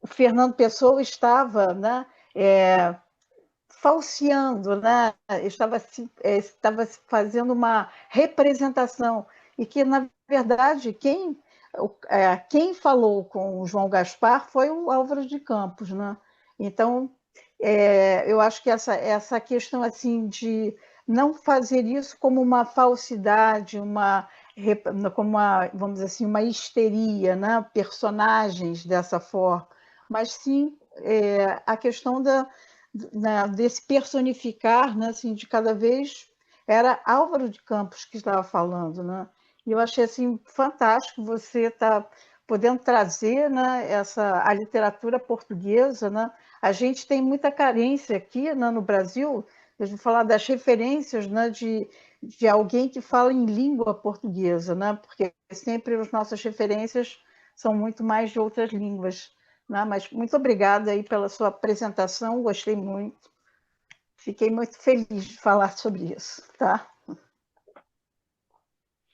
Speaker 2: Fernando Pessoa estava, né, falseando, né? Estava fazendo uma representação, e que, na verdade, quem falou com o João Gaspar foi o Álvaro de Campos, né? Então, eu acho que essa questão assim de não fazer isso como uma falsidade, vamos dizer assim, uma histeria, né? Personagens dessa forma, mas sim a questão desse personificar, né? Assim, de cada vez era Álvaro de Campos que estava falando, né? E eu achei assim fantástico você estar podendo trazer, né, a literatura portuguesa, né? A gente tem muita carência aqui, né, no Brasil, de falar das referências, né, de alguém que fala em língua portuguesa, né? Porque sempre as nossas referências são muito mais de outras línguas, né? Mas muito obrigada aí pela sua apresentação, gostei muito. Fiquei muito feliz de falar sobre isso, tá?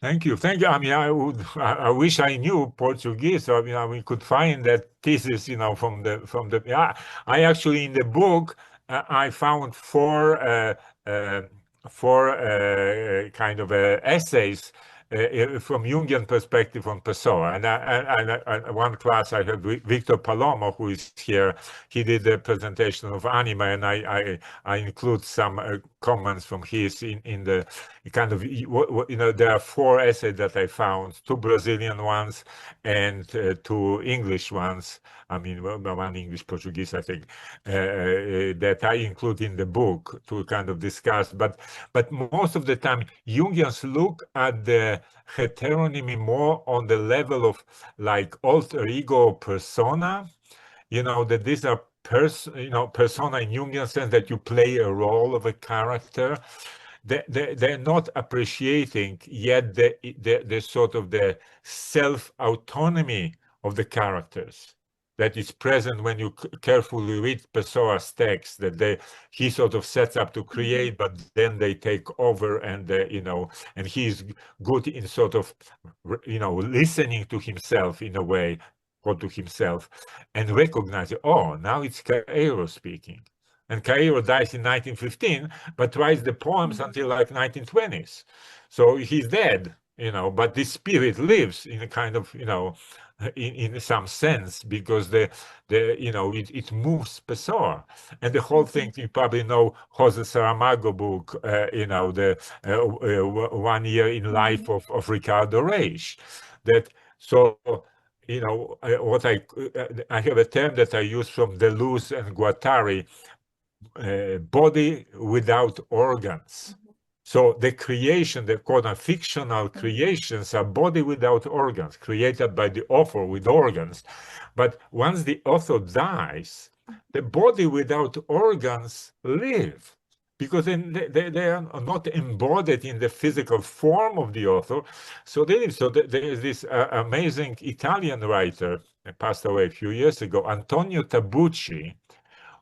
Speaker 3: Thank you. I mean, I wish I knew Portuguese. So, we could find that thesis, from the. Yeah, I actually in the book I found four kind of essays from Jungian perspective on Pessoa. And one class I had Victor Palomo, who is here. He did the presentation of anima, and I include some comments from his in the kind of, there are four essays that I found, two Brazilian ones and two English ones. I mean, one English Portuguese, I think, that I include in the book to kind of discuss. But most of the time, Jungians look at the the heteronymy more on the level of like alter ego persona, that these are persona in Jungian sense, that you play a role of a character. They're not appreciating yet the sort of the self-autonomy of the characters that is present when you carefully read Pessoa's text, that he sort of sets up to create, but then they take over, and and he's good in sort of listening to himself in a way, or to himself, and recognizing, oh, now it's Cairo speaking. And Cairo dies in 1915, but writes the poems until like 1920s. So he's dead, but this spirit lives in a kind of, in some sense, because it moves Pessoa. And the whole thing, you probably know Jose Saramago book, the 1 year in life of Ricardo Reis. I have a term that I use from Deleuze and Guattari, body without organs. So the creation, the fictional creations, are body without organs, created by the author with organs. But once the author dies, the body without organs live, because then they are not embodied in the physical form of the author. So they live. So there is this amazing Italian writer, passed away a few years ago, Antonio Tabucci,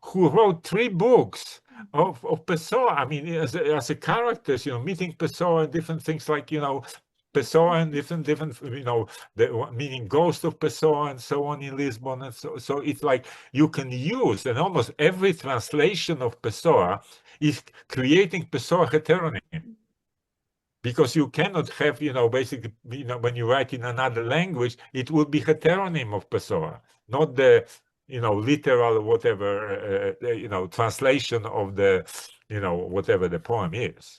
Speaker 3: who wrote 3 books of Pessoa. I mean, as a characters, meeting Pessoa and different things, like, Pessoa and different, the meaning ghost of Pessoa and so on in Lisbon. And so it's like you can use, and almost every translation of Pessoa is creating Pessoa heteronym. Because you cannot have, basically, when you write in another language, it would be heteronym of Pessoa, not the, literal whatever, translation of the, whatever the poem is.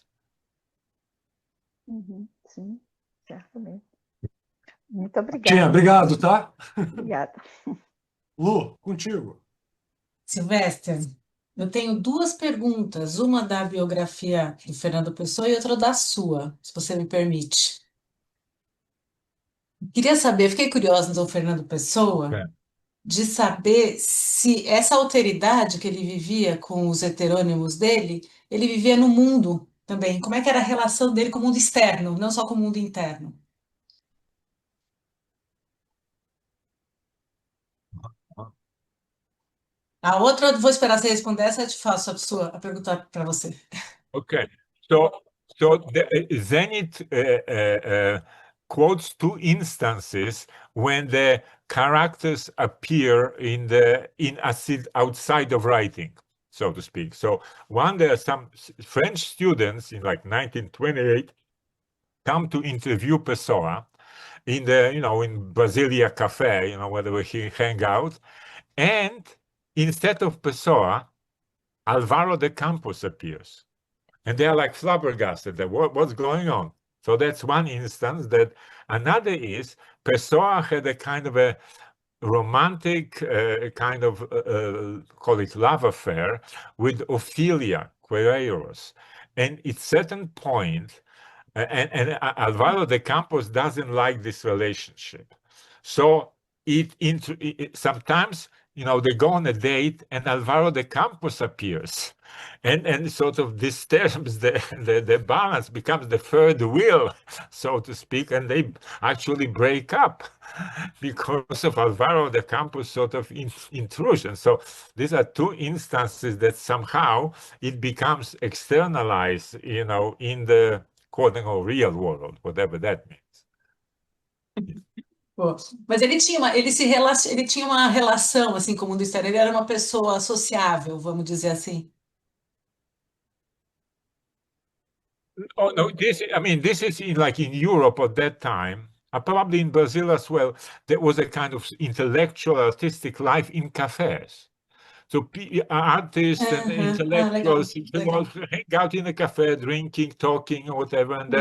Speaker 2: Sim, certamente. Muito obrigada.
Speaker 1: Tia, obrigado, tá?
Speaker 2: Obrigada.
Speaker 1: Lu, contigo.
Speaker 4: Sylvester, eu tenho 2 perguntas, uma da biografia do Fernando Pessoa e outra da sua, se você me permite. Queria saber, fiquei curiosa do Fernando Pessoa, de saber se essa alteridade que ele vivia com os heterônimos dele, ele vivia no mundo também. Como é que era a relação dele com o mundo externo, não só com o mundo interno? A outra, eu vou esperar você responder, essa eu te faço a pergunta para você.
Speaker 3: Okay. So Zenit quotes 2 instances when the characters appear outside of writing, so to speak. So one, there are some French students in like 1928 come to interview Pessoa in the, in Brasilia Cafe, where he hang out, and instead of Pessoa, Alvaro de Campos appears. And they're like flabbergasted that what's going on. So that's one instance. That another is Pessoa had a kind of a romantic kind of call it love affair with Ophelia Queiroz, and at certain point, and Alvaro de Campos doesn't like this relationship. So it sometimes, they go on a date and Alvaro de Campos appears, and sort of disturbs the balance, becomes the third wheel, so to speak, and they actually break up because of Alvaro de Campos' sort of intrusion. So these are 2 instances that somehow it becomes externalized, in the quote-unquote real world, whatever that means.
Speaker 4: Pô, mas ele tinha uma relação assim com o mundo externo, ele era uma pessoa sociável, vamos dizer assim.
Speaker 3: Oh no, this is in Europe at that time, probably in Brazil as well. There was a kind of intellectual, artistic life in cafes. So artists and intellectuals
Speaker 4: legal.
Speaker 3: would hang out in a cafe, drinking, talking, or whatever, and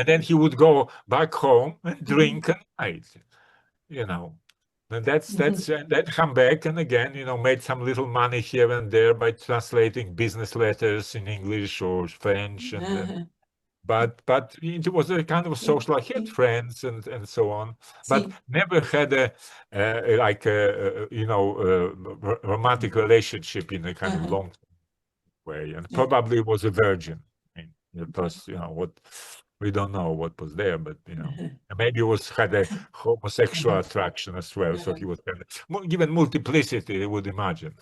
Speaker 3: then he would go back home and drink and write. And then come back and again, made some little money here and there by translating business letters in English or French, and but it was a kind of social. I had friends and so on, but never had a romantic relationship in a kind of long way, and probably was a virgin. I mean, because what we don't know what was there, but maybe had a homosexual attraction as well. So he was kind of, given multiplicity, I would imagine.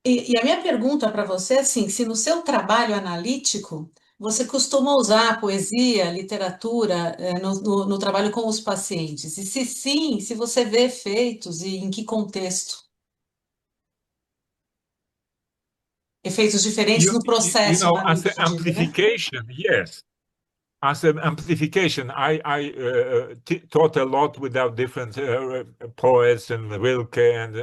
Speaker 4: E a minha pergunta para você é assim, se no seu trabalho analítico você costuma usar a poesia, literatura, no trabalho com os pacientes, e se sim, se você vê efeitos e em que contexto? Efeitos diferentes no processo
Speaker 3: As
Speaker 4: analítico, digo, né?
Speaker 3: amplification, yes. As an amplification, I taught a lot without different poets and Rilke and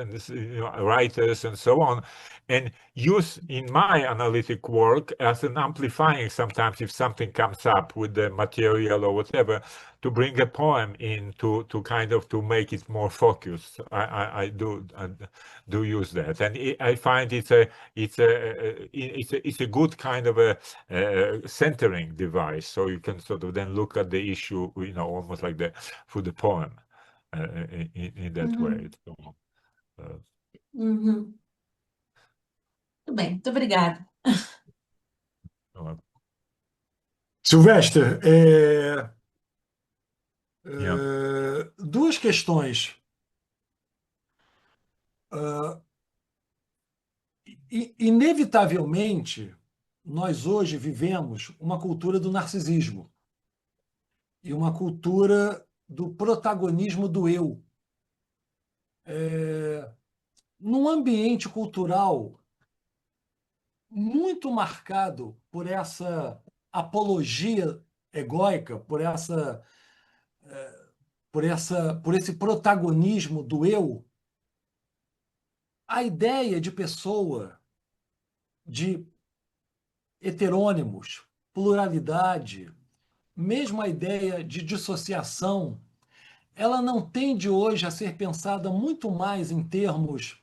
Speaker 3: writers and so on, and use in my analytic work as an amplifying sometimes if something comes up with the material or whatever, to bring a poem in to kind of to make it more focused. I do use that, and I find it's a good kind of a centering device, so you can sort of then look at the issue, almost like through the poem in that way. So,
Speaker 4: Muito bem, muito obrigada.
Speaker 1: Sylvester,
Speaker 3: Yeah.
Speaker 1: duas questões. Inevitavelmente, nós hoje vivemos uma cultura do narcisismo e uma cultura do protagonismo do eu. Num ambiente cultural muito marcado por essa apologia egóica, por esse protagonismo do eu, a ideia de pessoa, de heterônimos, pluralidade, mesmo a ideia de dissociação, ela não tende hoje a ser pensada muito mais em termos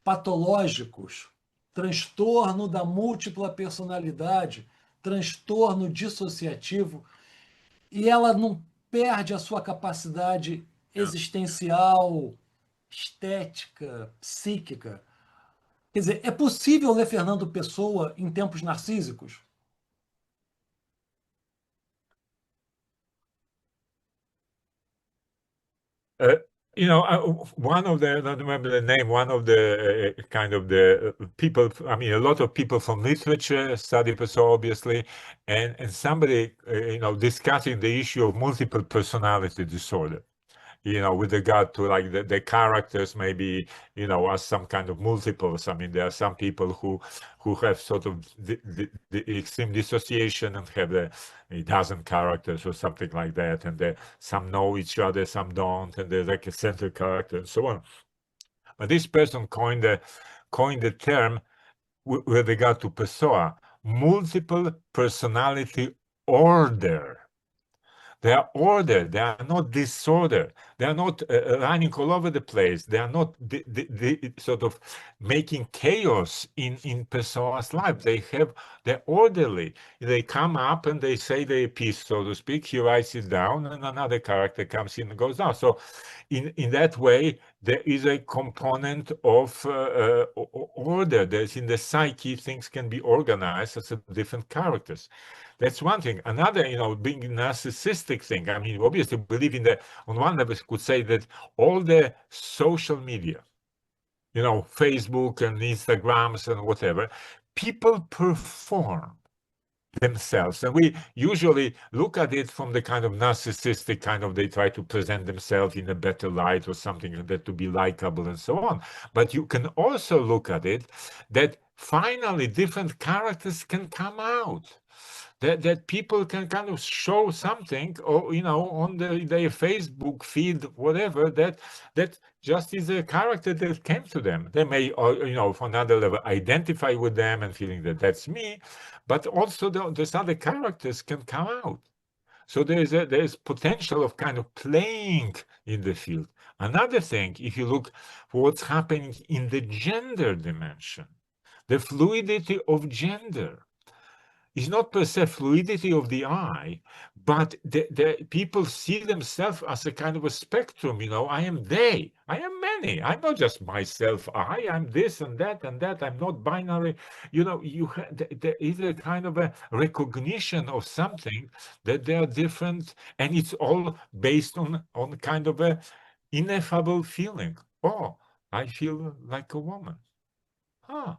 Speaker 1: patológicos, transtorno da múltipla personalidade, transtorno dissociativo, e ela não perde a sua capacidade existencial, estética, psíquica. Quer dizer, é possível ler Fernando Pessoa em tempos narcísicos?
Speaker 3: One of the, I don't remember the name, one of the kind of the people, I mean, a lot of people from literature study Pessoa, obviously, and somebody, discussing the issue of multiple personality disorder. With regard to like the characters, maybe, as some kind of multiples. I mean, there are some people who have sort of the extreme dissociation and have a dozen characters or something like that, and some know each other, some don't, and there's like a center character and so on. But this person coined the term with regard to Pessoa, multiple personality order. They are ordered. They are not disorder. They are not running all over the place. They are not sort of making chaos in Pessoa's life. They're orderly. They come up and they say their piece, so to speak. He writes it down, and another character comes in and goes down. So, in that way, there is a component of order. There's in the psyche, things can be organized as different characters. That's one thing. Another, being narcissistic thing. I mean, obviously, believe in on one level, could say that all the social media, Facebook and Instagrams and whatever, people perform themselves, and we usually look at it from the kind of narcissistic kind of, they try to present themselves in a better light or something like that to be likable and so on. But you can also look at it that finally different characters can come out. That people can kind of show something, or on their Facebook feed, whatever, that just is a character that came to them. They may, from another level, identify with them and feeling that that's me, but also those other characters can come out. So there's potential of kind of playing in the field. Another thing, if you look for what's happening in the gender dimension, the fluidity of gender. It's not per se fluidity of the eye, but the people see themselves as a kind of a spectrum. I am they. I am many. I'm not just myself. I'm this and that and that. I'm not binary. There is a kind of a recognition of something that they are different, and it's all based on kind of a ineffable feeling. Oh, I feel like a woman. I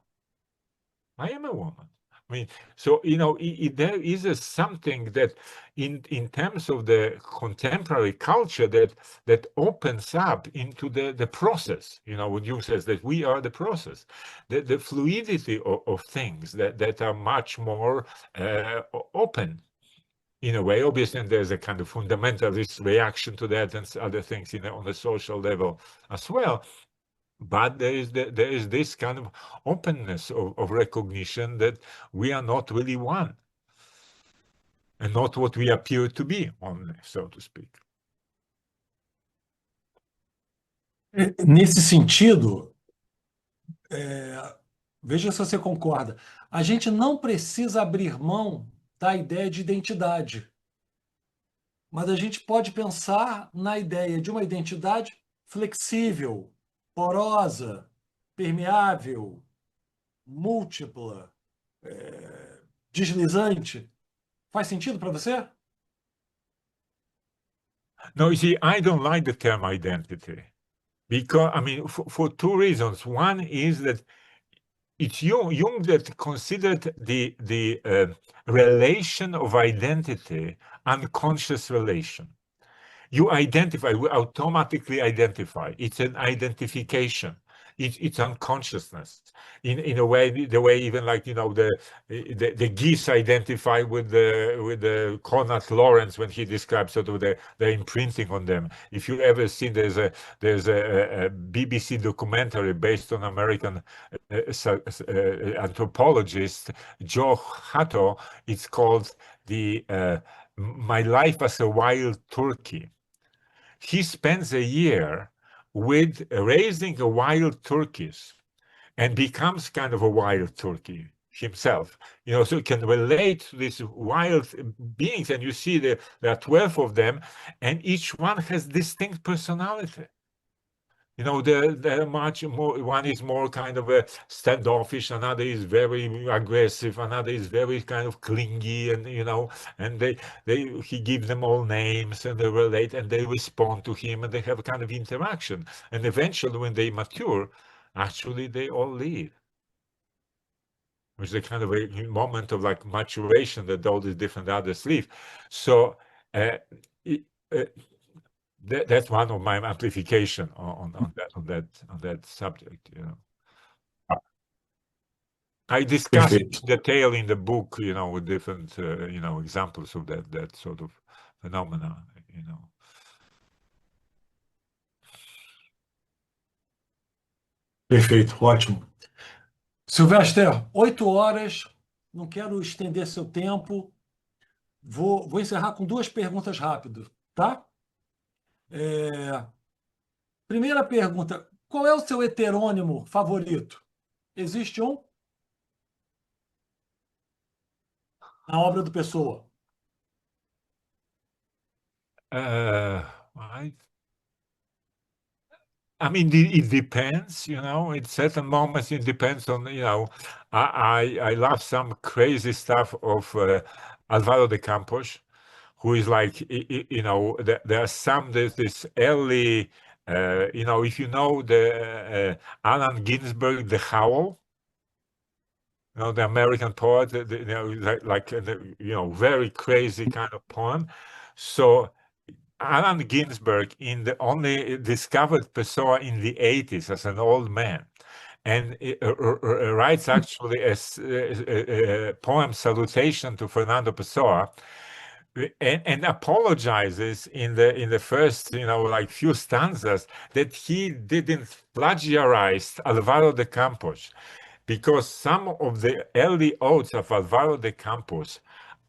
Speaker 3: am a woman. I mean, so there is something that, in terms of the contemporary culture, that opens up into the process. When Jung says that we are the process, the fluidity of things that are much more open. In a way, obviously, and there's a kind of fundamentalist reaction to that, and other things on the social level as well. But there is this kind of openness of recognition that we are not really one, and not what we appear to be, only, so to speak.
Speaker 1: Nesse sentido, veja se você concorda, a gente não precisa abrir mão da ideia de identidade, mas a gente pode pensar na ideia de uma identidade flexível, porosa, permeável, múltipla, deslizante. Faz sentido para você?
Speaker 3: No, you see, I don't like the term identity, because, I mean, for two reasons. One is that it's Jung that considered the relation of identity unconscious relation. You identify, we automatically identify. It's an identification. It's unconsciousness. In a way, the way even like the geese identify with the Conrad Lawrence when he describes sort of the imprinting on them. If you ever seen, there's a BBC documentary based on American anthropologist Joe Hatto. It's called My Life as a Wild Turkey. He spends a year with raising wild turkeys and becomes kind of a wild turkey himself, so he can relate to these wild beings. And you see there are 12 of them, and each one has distinct personality. They're much more. One is more kind of a standoffish. Another is very aggressive. Another is very kind of clingy, and and he gives them all names, and they relate, and they respond to him, and they have a kind of interaction. And eventually, when they mature, actually they all leave, which is a kind of a moment of like maturation that all these different others leave. So. That's one of my amplification on that subject. I discuss it in detail in the book, with different examples of that sort of phenomena.
Speaker 1: Perfeito, ótimo. Sylvester, 8 horas, não quero estender seu tempo. Vou encerrar com 2 perguntas rápidas, tá? Primeira pergunta, qual é o seu heterônimo favorito? Existe um? Na obra do Pessoa.
Speaker 3: I mean, it depends, at certain moments it depends on, I love some crazy stuff of Alvaro de Campos, who is like, there are there's this early, if you know the Allen Ginsberg, The Howl, the American poet, very crazy kind of poem. So Allen Ginsberg only discovered Pessoa in the 80s as an old man, and writes actually a poem salutation to Fernando Pessoa, and apologizes in the first few stanzas that he didn't plagiarize Alvaro de Campos, because some of the early odes of Alvaro de Campos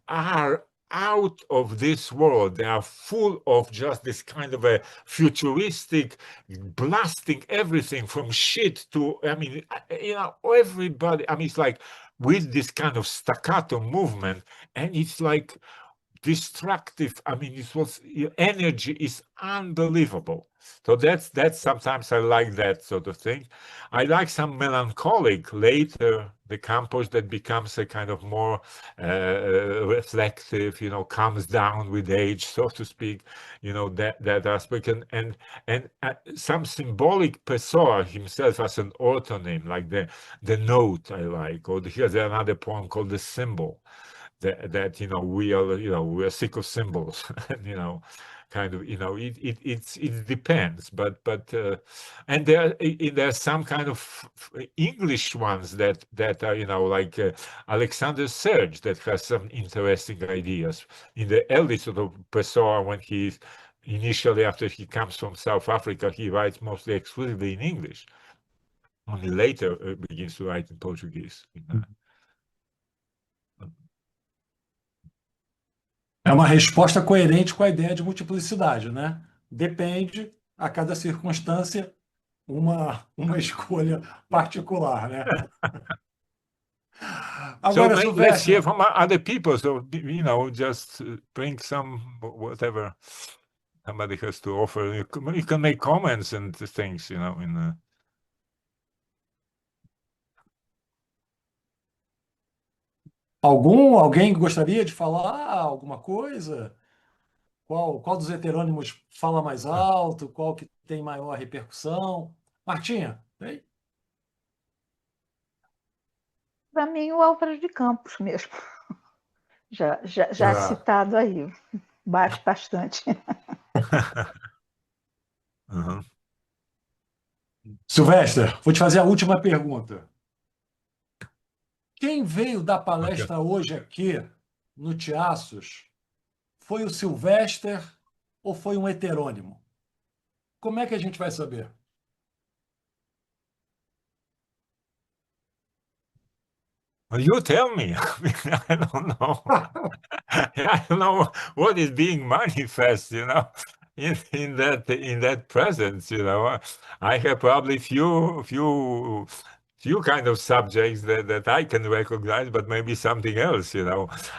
Speaker 3: are out of this world. They are full of just this kind of a futuristic, blasting everything from shit to, I mean, everybody, I mean, it's like with this kind of staccato movement, and it's like destructive. I mean, it was, energy is unbelievable. So that's sometimes I like that sort of thing. I like some melancholic later the compost that becomes a kind of more reflective, comes down with age, so to speak, that aspect, and some symbolic Pessoa himself as an orthonym, like the note I like, or here's another poem called The Symbol. That we are sick of symbols, and kind of it depends, but and there's some kind of English ones that are like Alexander Serge, that has some interesting ideas in the early sort of Pessoa, when he's initially, after he comes from South Africa, he writes mostly exclusively in English. Only later begins to write in Portuguese.
Speaker 1: É uma resposta coerente com a ideia de multiplicidade, né? Depende, a cada circunstância, uma escolha particular, né?
Speaker 3: So
Speaker 1: Agora,
Speaker 3: let's hear
Speaker 1: Sylvester,
Speaker 3: from other people. So, just bring some, whatever somebody has to offer. You can make comments and things,
Speaker 1: alguém gostaria de falar alguma coisa? Qual dos heterônimos fala mais alto? Qual que tem maior repercussão? Martinha, tem?
Speaker 2: Para mim, o Álvaro de Campos mesmo. Já citado aí, bastante.
Speaker 3: Uhum.
Speaker 1: Sylvester, vou te fazer a última pergunta. Quem veio dar palestra hoje aqui no Tiaços foi o Sylvester ou foi um heterônimo? Como é que a gente vai saber?
Speaker 3: Well, you tell me. I don't know. I don't know what is being manifest, in that presence, I have probably few kind of subjects that I can recognize, but maybe something else,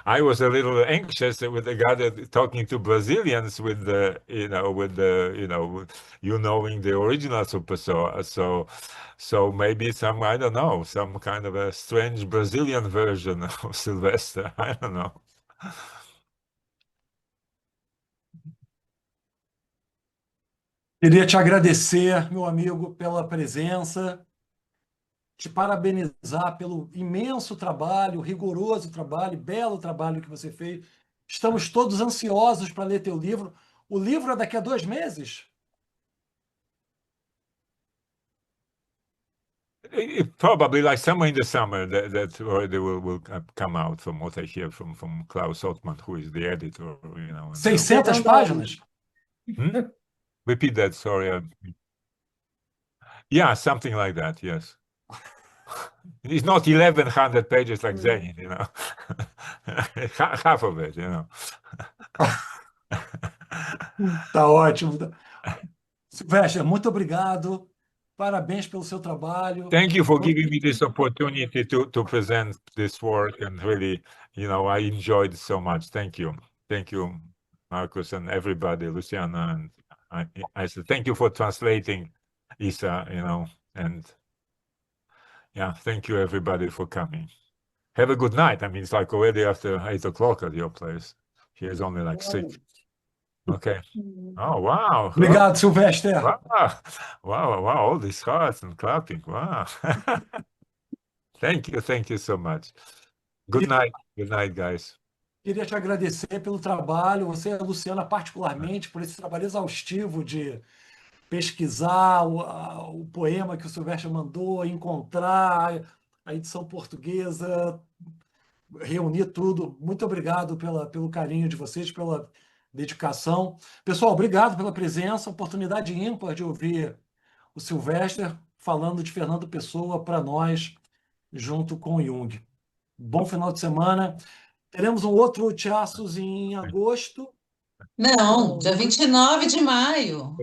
Speaker 3: I was a little anxious with regard to talking to Brazilians with the, knowing the originals of Pessoa. So maybe I don't know, some kind of a strange Brazilian version of Sylvester. I don't know.
Speaker 1: Queria te agradecer, meu amigo, pela presença, te parabenizar pelo imenso trabalho, rigoroso trabalho, belo trabalho que você fez. Estamos todos ansiosos para ler teu livro. O livro é daqui a 2 meses?
Speaker 3: Probably like somewhere in the summer that already will come out, from what I hear from Klaus Ottmann, who is the editor.
Speaker 1: 600 páginas?
Speaker 3: Repeat that, sorry. Yeah, something like that, yes. It's not 1,100 pages like Zane, half of it,
Speaker 1: Tá ótimo. Sylvester, muito obrigado. Parabéns pelo seu trabalho.
Speaker 3: Thank you for giving me this opportunity to present this work, and really, I enjoyed it so much. Thank you. Thank you, Marcus, and everybody, Luciana, and I said thank you for translating, Isa, and yeah, thank you everybody for coming. Have a good night. I mean, it's like already after 8 o'clock at your place. Here is only like 6. Okay. Oh, wow.
Speaker 1: Obrigado, Sylvester.
Speaker 3: Wow, all these hearts and clapping. Wow. Thank you so much. Good night, guys.
Speaker 1: Queria te agradecer pelo trabalho, você e a Luciana particularmente, por esse trabalho exaustivo de pesquisar o poema que o Sylvester mandou, encontrar a edição portuguesa, reunir tudo. Muito obrigado pelo carinho de vocês, pela dedicação. Pessoal, obrigado pela presença, oportunidade ímpar de ouvir o Sylvester falando de Fernando Pessoa para nós, junto com o Jung. Bom final de semana. Teremos um outro Teaços em agosto.
Speaker 4: Não,
Speaker 1: Com
Speaker 4: dia 29 de maio.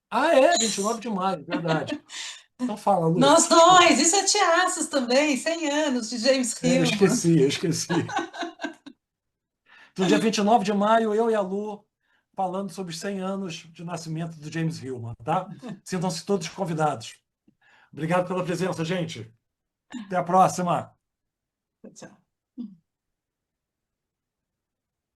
Speaker 1: Ah, é, 29 de maio, verdade. Então fala, Lu.
Speaker 4: Nós
Speaker 1: Desculpa.
Speaker 4: dois, isso é Teaços também, 100 anos de James
Speaker 1: Eu
Speaker 4: Hillman.
Speaker 1: esqueci, eu esqueci. Então, dia 29 de maio, eu e a Lu falando sobre os 100 anos de nascimento do James Hillman, tá? Sintam-se todos convidados. Obrigado pela presença, gente. Até a próxima.
Speaker 4: Tchau.